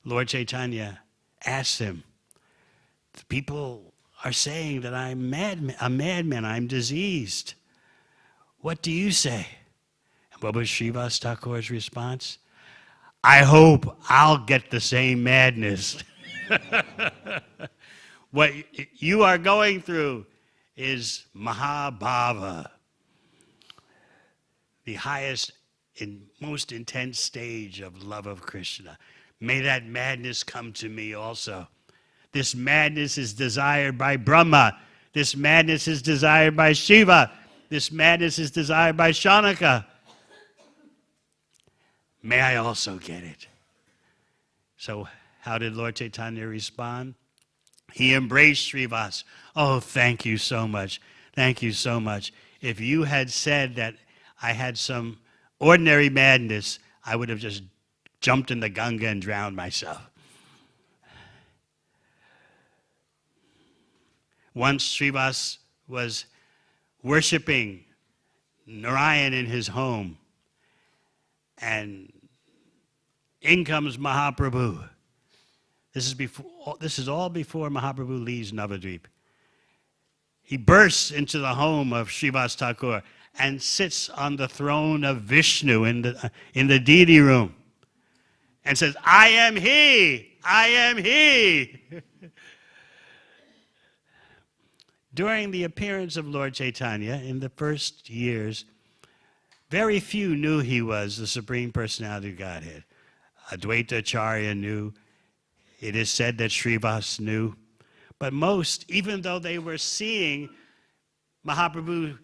Lord Chaitanya asks him, the people are saying that I'm a madman, I'm diseased. What do you say? And what was Srivas Thakur's response? I hope I'll get the same madness. What you are going through is Mahabhava, the highest and most intense stage of love of Krishna. May that madness come to me also. This madness is desired by Brahma. This madness is desired by Shiva. This madness is desired by Shaunaka. May I also get it. So how did Lord Chaitanya respond? He embraced Srivas. Oh, thank you so much. Thank you so much. If you had said that I had some ordinary madness, I would have just jumped in the Ganga and drowned myself. Once Srivas was worshiping Narayan in his home, and in comes Mahaprabhu. This is all before Mahaprabhu leaves Navadvip. he bursts into the home of Srivas Thakur and sits on the throne of Vishnu in the deity room and says, I am he, I am he. During the appearance of Lord Chaitanya in the first years, very few knew he was the Supreme Personality of Godhead. Advaita-acharya knew. It is said that Srivas knew. But most, even though they were seeing Mahaprabhu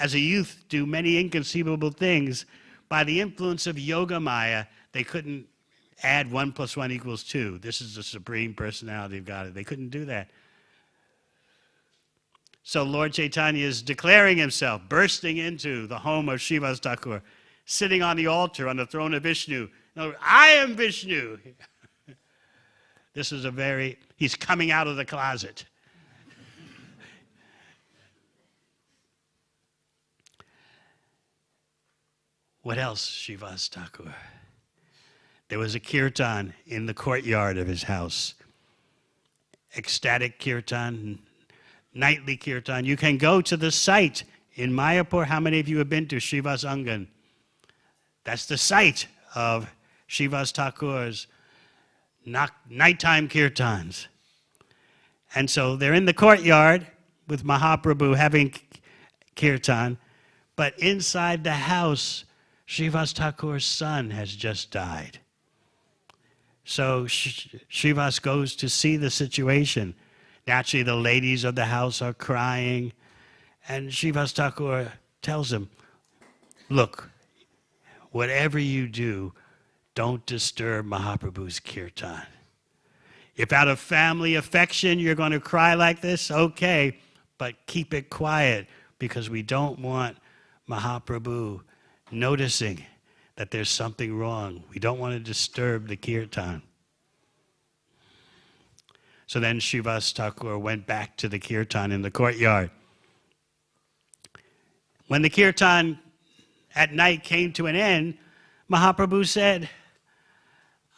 as a youth do many inconceivable things, by the influence of Yoga Maya, they couldn't add 1 + 1 = 2. This is the Supreme Personality of Godhead. They couldn't do that. So Lord Chaitanya is declaring himself, bursting into the home of Srivas Thakur, sitting on the altar on the throne of Vishnu. No, I am Vishnu. This is he's coming out of the closet. What else, Srivas Thakur? There was a kirtan in the courtyard of his house. Ecstatic kirtan, nightly kirtan. You can go to the site in Mayapur. How many of you have been to Srivas Angan? That's the site of Srivas Thakur's nighttime kirtans. And so they're in the courtyard with Mahaprabhu having kirtan, but inside the house, Srivas Thakur's son has just died. So Srivas goes to see the situation. Naturally, the ladies of the house are crying, and Srivas Thakur tells him, look, whatever you do, don't disturb Mahaprabhu's kirtan. If out of family affection you're going to cry like this, okay, but keep it quiet, because we don't want Mahaprabhu noticing that there's something wrong. We don't want to disturb the kirtan. So then Srivas Thakur went back to the kirtan in the courtyard. When the kirtan at night came to an end, Mahaprabhu said,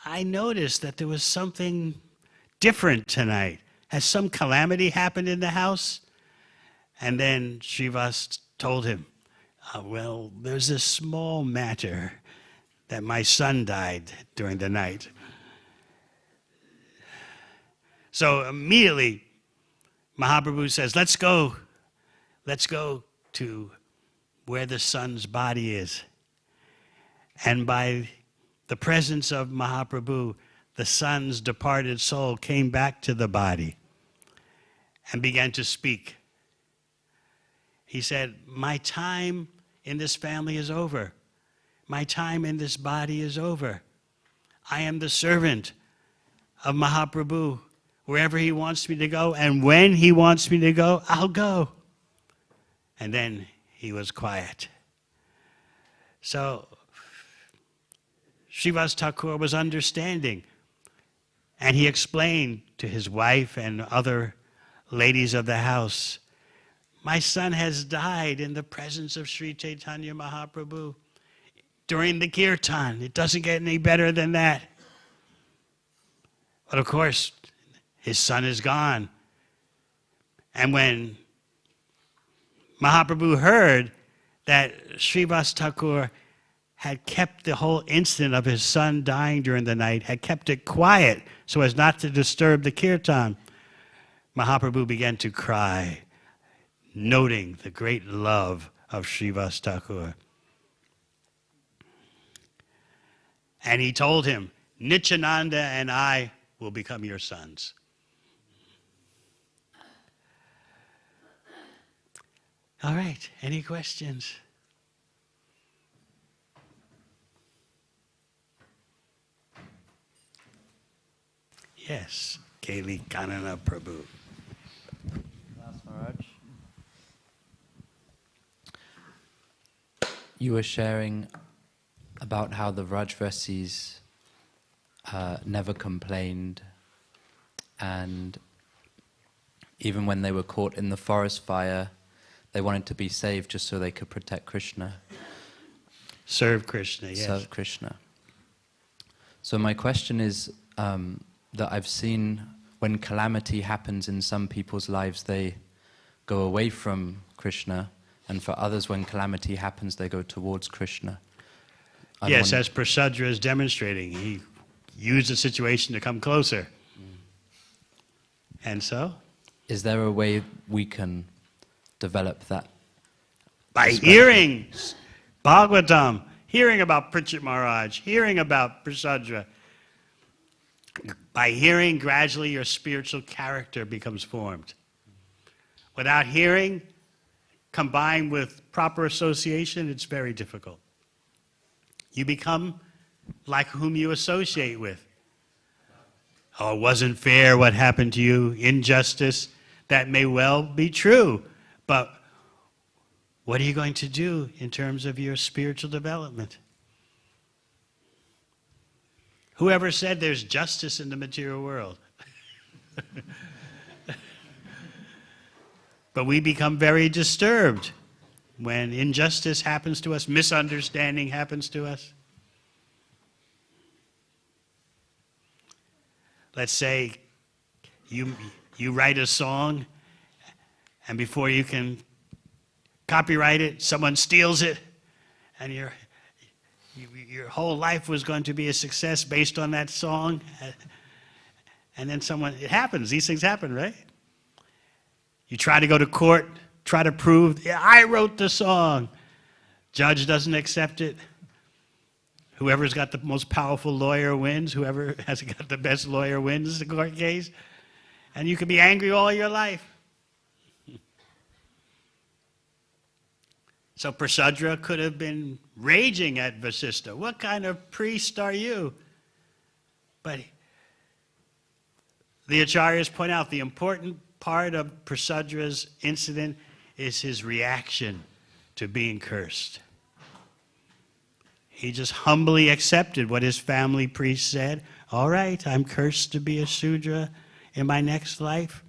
I noticed that there was something different tonight. Has some calamity happened in the house? And then Srivas told him, well, there's this small matter that my son died during the night. So immediately, Mahaprabhu says, let's go to where the son's body is. And by the presence of Mahaprabhu, the son's departed soul came back to the body and began to speak. He said, my time in this family is over. My time in this body is over. I am the servant of Mahaprabhu. Wherever he wants me to go, and when he wants me to go, I'll go. And then he was quiet. So Srivas Thakur was understanding, and he explained to his wife and other ladies of the house, my son has died in the presence of Sri Chaitanya Mahaprabhu during the kirtan. It doesn't get any better than that. But of course, his son is gone. And when Mahaprabhu heard that Srivas Thakur had kept the whole incident of his son dying during the night, had kept it quiet so as not to disturb the kirtan, Mahaprabhu began to cry, noting the great love of Srivas Thakur. And he told him, Nityananda and I will become your sons. All right, any questions? Yes, Kaili Kanana Prabhu. Maharaj. You were sharing about how the Vrajvasis never complained, and even when they were caught in the forest fire, they wanted to be saved just so they could protect Krishna. Serve Krishna, yes. Serve Krishna. So my question is that I've seen when calamity happens in some people's lives, they go away from Krishna, and for others, when calamity happens, they go towards Krishna. Yes, as Prasadra is demonstrating, he used the situation to come closer. And so? Is there a way we can develop that? By hearing Bhagavatam, hearing about Parikshit Maharaj, hearing about Prasadra. By hearing, gradually your spiritual character becomes formed. Without hearing, combined with proper association, it's very difficult. You become like whom you associate with. Oh, it wasn't fair what happened to you, injustice. That may well be true, but what are you going to do in terms of your spiritual development? Whoever said there's justice in the material world? But we become very disturbed when injustice happens to us, misunderstanding happens to us. Let's say you write a song, and before you can copyright it, someone steals it, and your whole life was going to be a success based on that song. And then it happens, these things happen, right? You try to go to court, try to prove, yeah, I wrote the song. Judge doesn't accept it. Whoever's got the most powerful lawyer wins. Whoever has got the best lawyer wins the court case. And you can be angry all your life. So Prasadra could have been raging at Vasistha. What kind of priest are you? But the Acharyas point out the important part of Prasadra's incident is his reaction to being cursed. He just humbly accepted what his family priest said. All right, I'm cursed to be a Shudra in my next life.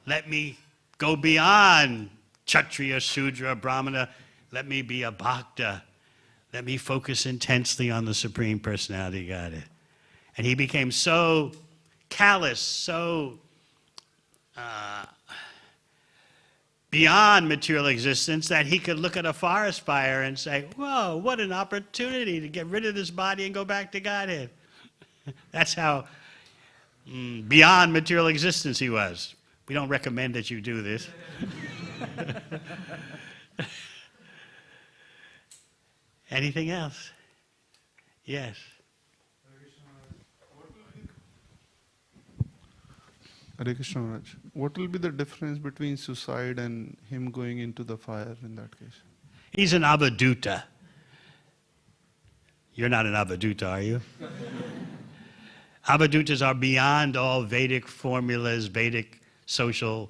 Let me go beyond Kshatriya, Shudra, Brahmana. Let me be a Bhakta. Let me focus intensely on the Supreme Personality of Godhead. And he became so callous, so beyond material existence that he could look at a forest fire and say, whoa, what an opportunity to get rid of this body and go back to Godhead. That's how beyond material existence he was. We don't recommend that you do this. Anything else? Yes. Hare Krishna Maharaj. What will be the difference between suicide and him going into the fire in that case? He's an avaduta. You're not an avaduta, are you? Avadutas are beyond all Vedic formulas, Vedic social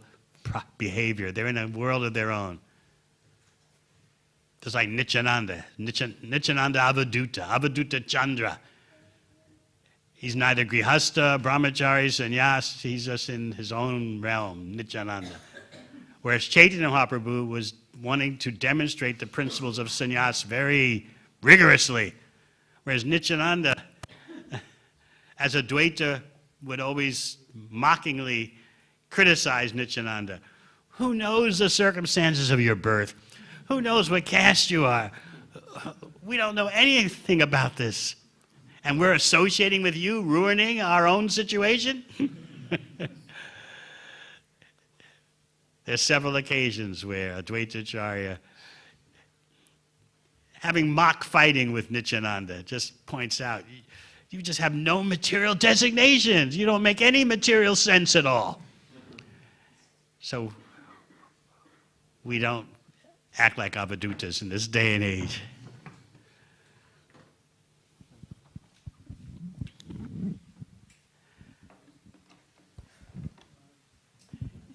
behavior. They're in a world of their own. Just like Nityananda. Nityananda Avaduta, Avaduta Chandra. He's neither Grihastha, Brahmachari, Sannyas. He's just in his own realm, Nityananda. Whereas Chaitanya Mahaprabhu was wanting to demonstrate the principles of sannyas very rigorously. Whereas Nityananda, as a Dvaita, would always mockingly criticize Nityananda. Who knows the circumstances of your birth? Who knows what caste you are? We don't know anything about this. And we're associating with you, ruining our own situation? There's several occasions where Advaita Acharya, having mock fighting with Nityananda, just points out, you just have no material designations. You don't make any material sense at all. So we don't act like avadutas in this day and age.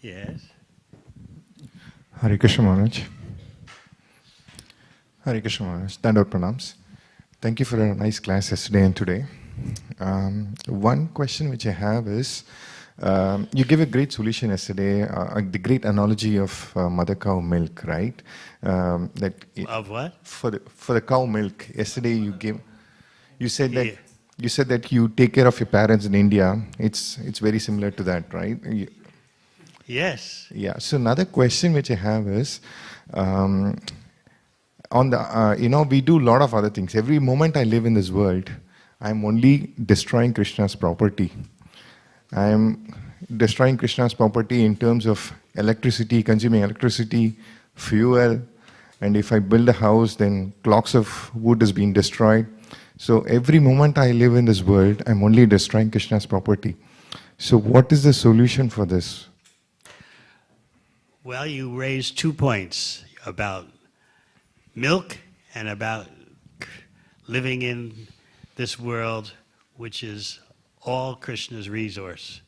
Yes. Hare Krishna Maharaj. Hare Krishna Maharaj. Dandavata Pranams. Thank you for a nice class yesterday and today. One question which I have is, you gave a great solution yesterday, the great analogy of mother cow milk, right? Of what? For the cow milk. Yesterday you said that Yeah. you said that you take care of your parents in India. It's very similar to that, right? Yes. Yeah. So another question which I have is, on the we do a lot of other things. Every moment I live in this world, I'm only destroying Krishna's property. I'm destroying Krishna's property in terms of electricity, consuming electricity, fuel, and if I build a house, then clocks of wood is being destroyed. So every moment I live in this world, I'm only destroying Krishna's property. So what is the solution for this? Well, you raised 2 points about milk and about living in this world, which is all Krishna's resource.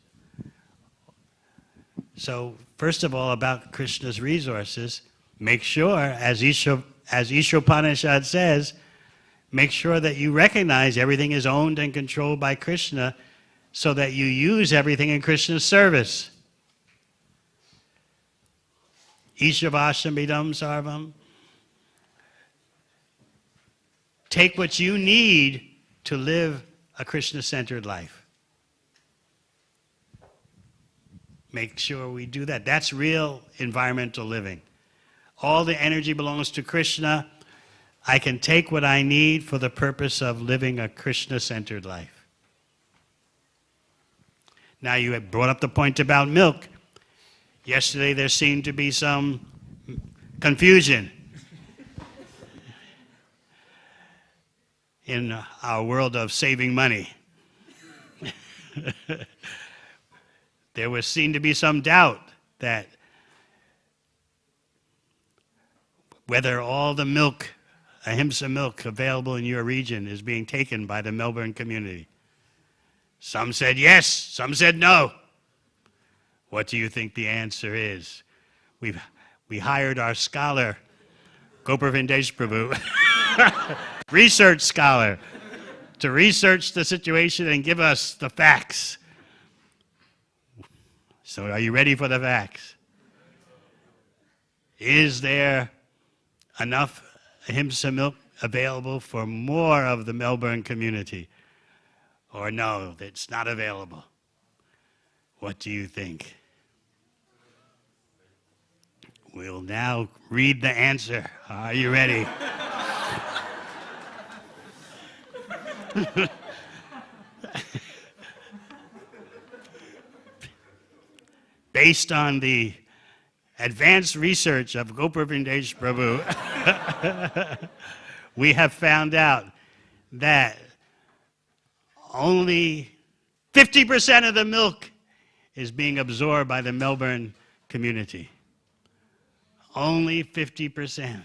So, first of all, about Krishna's resources, make sure, as Ishopanishad says, make sure that you recognize everything is owned and controlled by Krishna so that you use everything in Krishna's service. Ishavashamidam sarvam. Take what you need to live a Krishna-centered life. Make sure we do that. That's real environmental living. All the energy belongs to Krishna. I can take what I need for the purpose of living a Krishna-centered life. Now, you had brought up the point about milk. Yesterday, there seemed to be some confusion in our world of saving money. There was seen to be some doubt that whether all the milk, ahimsa milk, available in your region is being taken by the Melbourne community. Some said yes, some said no. What do you think the answer is? We hired our scholar, Gopavindesh Prabhu, research scholar, to research the situation and give us the facts. So are you ready for the facts? Is there enough ahimsa milk available for more of the Melbourne community? Or no, it's not available? What do you think? We'll now read the answer. Are you ready? Based on the advanced research of Gopavindesh Prabhu, we have found out that only 50% of the milk is being absorbed by the Melbourne community. Only 50%.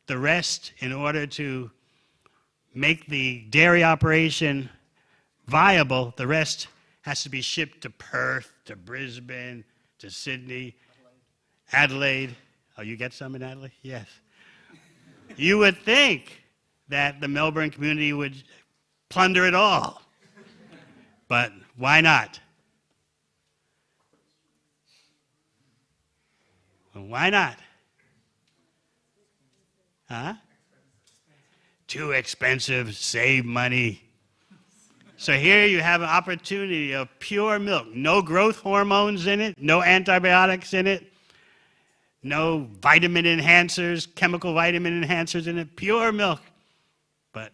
The rest, in order to make the dairy operation viable, the rest has to be shipped to Perth, to Brisbane, to Sydney, Adelaide. Oh, you get some in Adelaide? Yes. You would think that the Melbourne community would plunder it all. But why not? Well, why not? Huh? Too expensive, save money. So here you have an opportunity of pure milk. No growth hormones in it, no antibiotics in it, no vitamin enhancers, chemical vitamin enhancers in it, pure milk. But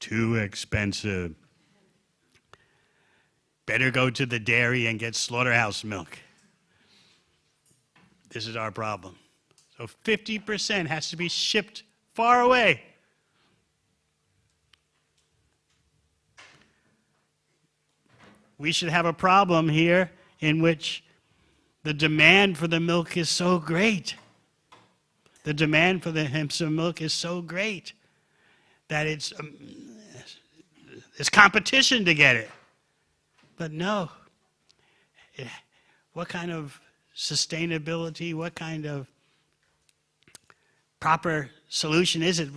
too expensive. Better go to the dairy and get slaughterhouse milk. This is our problem. So 50% has to be shipped far away. We should have a problem here in which the demand for the milk is so great. The demand for the ahimsa milk is so great that it's competition to get it. But no. What kind of sustainability, what kind of proper solution is it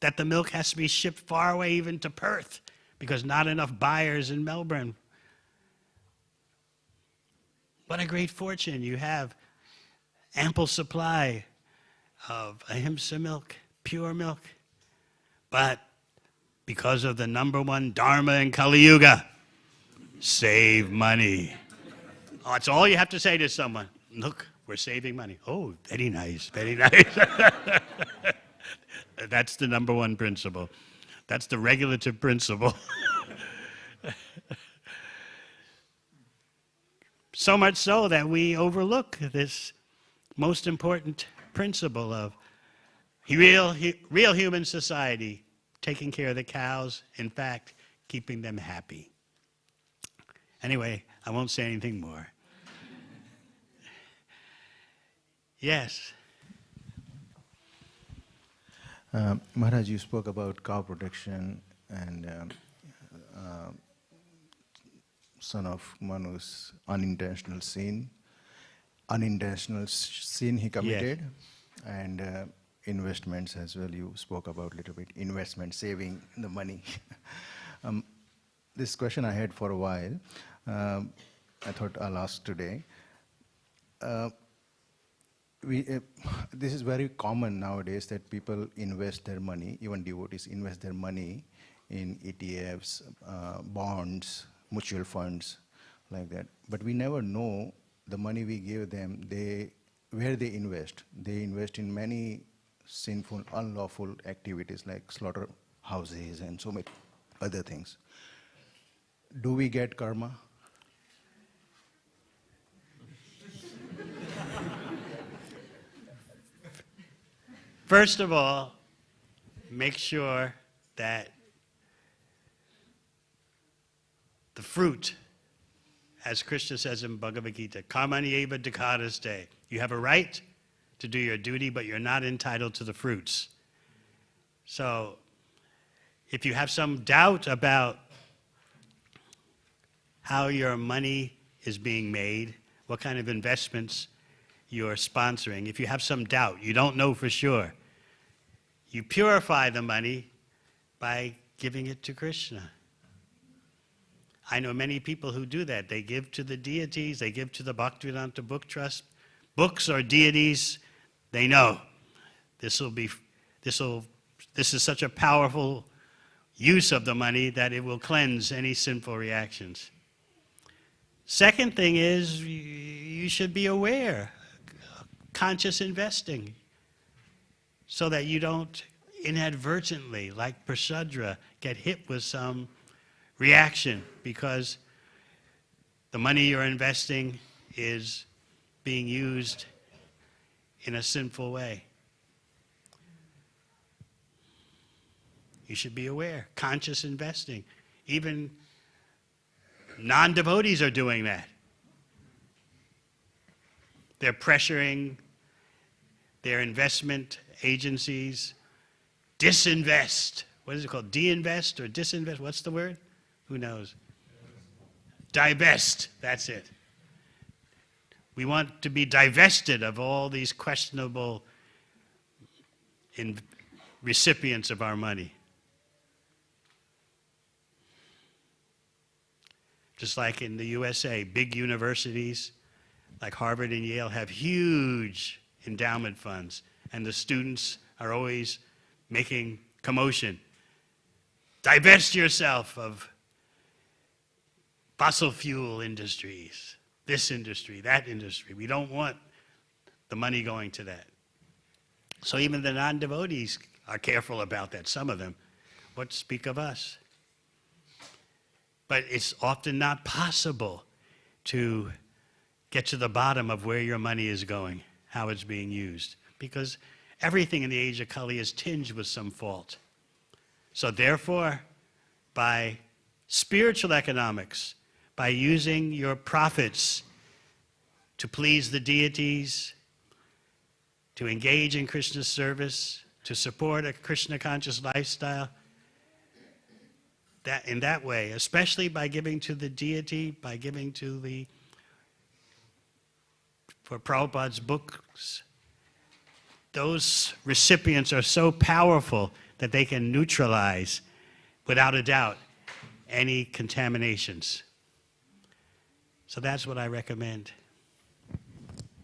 that the milk has to be shipped far away, even to Perth, because not enough buyers in Melbourne? What a great fortune. You have ample supply of ahimsa milk, pure milk. But because of the number one dharma in Kali Yuga, save money. Oh, that's all you have to say to someone. look, we're saving money. Oh, very nice, very nice. That's the number one principle. That's the regulative principle. So much so that we overlook this most important principle of real human society, taking care of the cows, in fact, keeping them happy. Anyway, I won't say anything more. Yes. Maharaj, you spoke about cow protection and son of Manu's unintentional sin he committed, and investments as well. You spoke about a little bit investment, saving the money. This question I had for a while. I thought I'll ask today. This is very common nowadays that people invest their money, even devotees invest their money in ETFs, bonds, mutual funds, like that. But we never know the money we give them, where they invest. They invest in many sinful, unlawful activities like slaughterhouses and so many other things. Do we get karma? First of all, make sure that the fruit, as Krishna says in Bhagavad Gita, karmani eva dikaraste. You have a right to do your duty, but you're not entitled to the fruits. So, if you have some doubt about how your money is being made, what kind of investments you're sponsoring, if you have some doubt, you don't know for sure, you purify the money by giving it to Krishna. I know many people who do that. They give to the deities, they give to the Bhaktivedanta Book Trust, books or deities. They know this is such a powerful use of the money that it will cleanse any sinful reactions. Second thing is, you should be aware, conscious investing, so that you don't inadvertently, like Prashadra, get hit with some reaction because the money you're investing is being used in a sinful way. You should be aware, conscious investing. Even non-devotees are doing that. They're pressuring their investment agencies, disinvest. What is it called? De-invest or disinvest? What's the word? Who knows? Divest, that's it. We want to be divested of all these questionable recipients of our money. Just like in the USA, big universities like Harvard and Yale have huge endowment funds, and the students are always making commotion. Divest yourself of fossil fuel industries, this industry, that industry. We don't want the money going to that. So even the non-devotees are careful about that, some of them. What speak of us? But it's often not possible to get to the bottom of where your money is going, how it's being used, because everything in the age of Kali is tinged with some fault. So therefore, by spiritual economics, by using your profits to please the deities, to engage in Krishna's service, to support a Krishna conscious lifestyle, that in that way, especially by giving to the deity, by giving to for Prabhupada's books, those recipients are so powerful that they can neutralize, without a doubt, any contaminations. So that's what I recommend.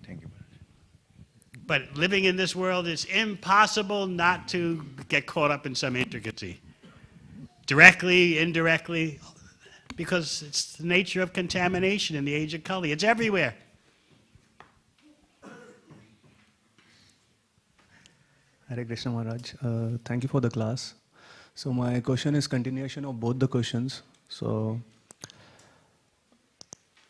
Thank you. But living in this world, it's impossible not to get caught up in some intricacy. Directly, indirectly, because it's the nature of contamination in the age of Kali. It's everywhere. Hare Krishna Maharaj. Thank you for the class. So my question is continuation of both the questions. So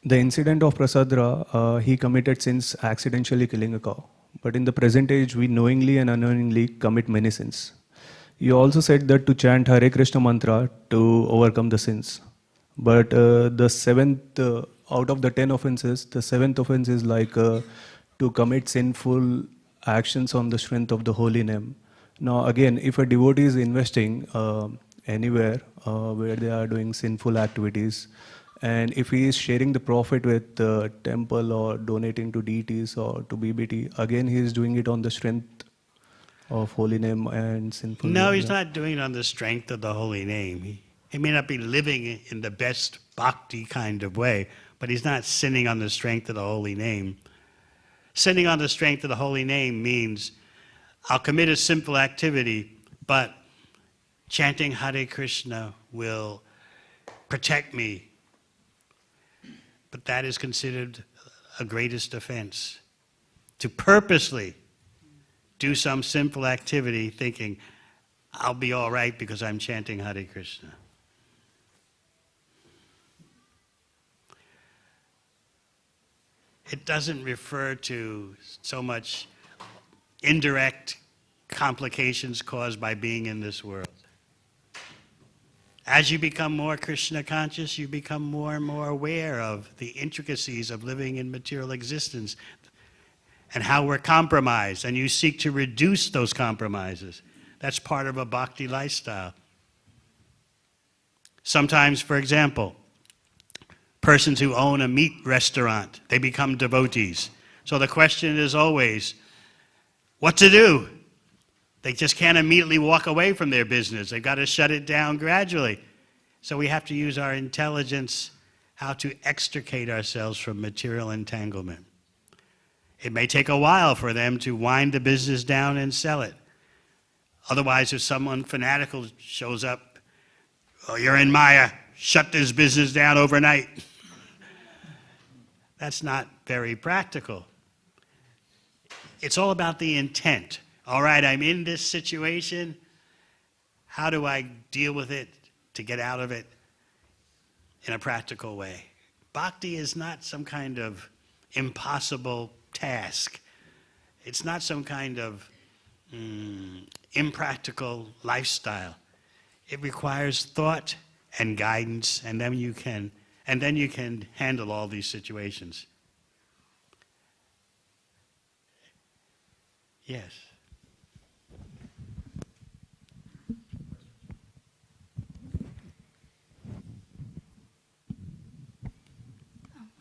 the incident of Prasadra, he committed sins accidentally killing a cow. But in the present age, we knowingly and unknowingly commit many sins. You also said that to chant Hare Krishna mantra to overcome the sins. But the seventh, out of the 10 offenses, the seventh offense is like to commit sinful actions on the strength of the holy name. Now again, if a devotee is investing anywhere where they are doing sinful activities, and if he is sharing the profit with the temple or donating to deities or to BBT, again he is doing it on the strength of holy name and sinful. No, he's not doing it on the strength of the holy name. He may not be living in the best bhakti kind of way, but he's not sinning on the strength of the holy name. Sinning on the strength of the holy name means I'll commit a simple activity, but chanting Hare Krishna will protect me. But that is considered a greatest offense. To purposely do some simple activity thinking, I'll be all right because I'm chanting Hare Krishna. It doesn't refer to so much indirect complications caused by being in this world. As you become more Krishna conscious, you become more and more aware of the intricacies of living in material existence and how we're compromised, and you seek to reduce those compromises. That's part of a bhakti lifestyle. Sometimes, for example, persons who own a meat restaurant, they become devotees. So the question is always, what to do? They just can't immediately walk away from their business. They've got to shut it down gradually. So we have to use our intelligence how to extricate ourselves from material entanglement. It may take a while for them to wind the business down and sell it. Otherwise, if someone fanatical shows up, oh, you're in Maya, shut this business down overnight. That's not very practical. It's all about the intent. All right, I'm in this situation. How do I deal with it to get out of it in a practical way? Bhakti is not some kind of impossible task. It's not some kind of impractical lifestyle. It requires thought and guidance, and then you can handle all these situations. Yes.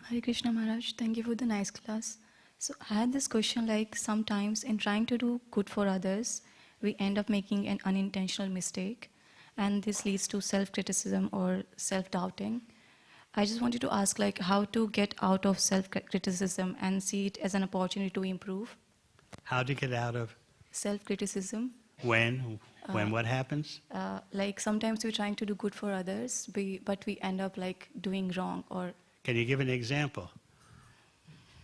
Hare Krishna Maharaj, thank you for the nice class. So I had this question, like sometimes in trying to do good for others, we end up making an unintentional mistake, and this leads to self-criticism or self-doubting. I just wanted to ask, like, how to get out of self-criticism and see it as an opportunity to improve. How to get out of? Self-criticism. When what happens? Like sometimes we're trying to do good for others, but we end up like doing wrong or... Can you give an example?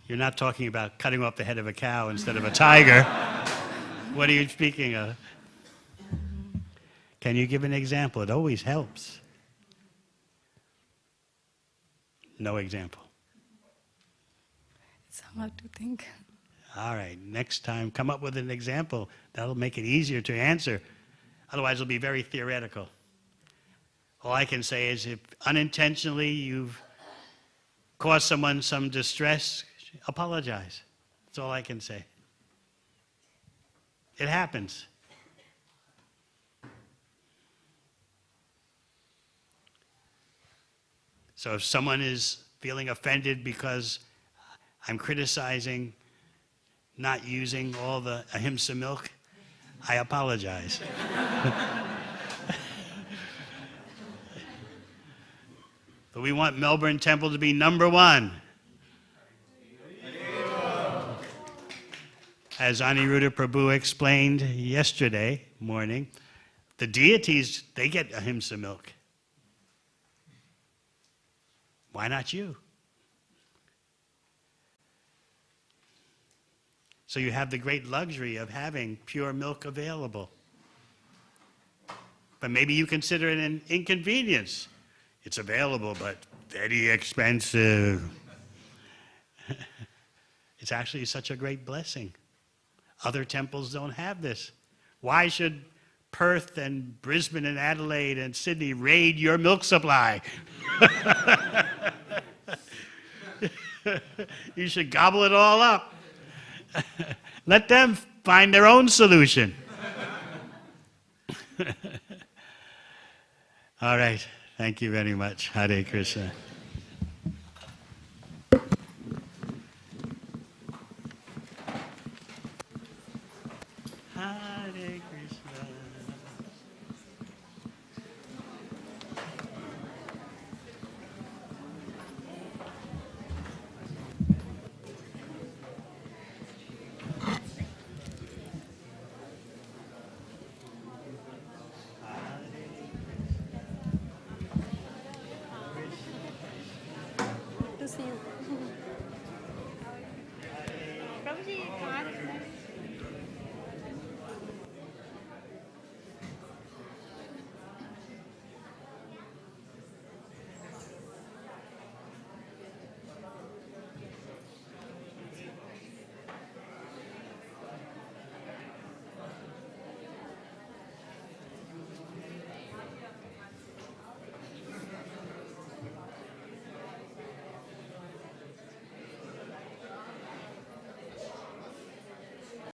You're not talking about cutting off the head of a cow instead of a tiger. What are you speaking of? Can you give an example? It always helps. No example. It's hard to think. All right, next time, come up with an example. That'll make it easier to answer. Otherwise, it'll be very theoretical. All I can say is if unintentionally you've caused someone some distress, apologize. That's all I can say. It happens. So if someone is feeling offended because I'm criticizing not using all the ahimsa milk, I apologize. But we want Melbourne Temple to be #1. As Aniruddha Prabhu explained yesterday morning, the deities, they get ahimsa milk. Why not you? So you have the great luxury of having pure milk available. But maybe you consider it an inconvenience. It's available, but very expensive. It's actually such a great blessing. Other temples don't have this. Why should Perth and Brisbane and Adelaide and Sydney raid your milk supply? You should gobble it all up. Let them find their own solution. All right. Thank you very much. Hare Krishna. Hare Krishna. To see you.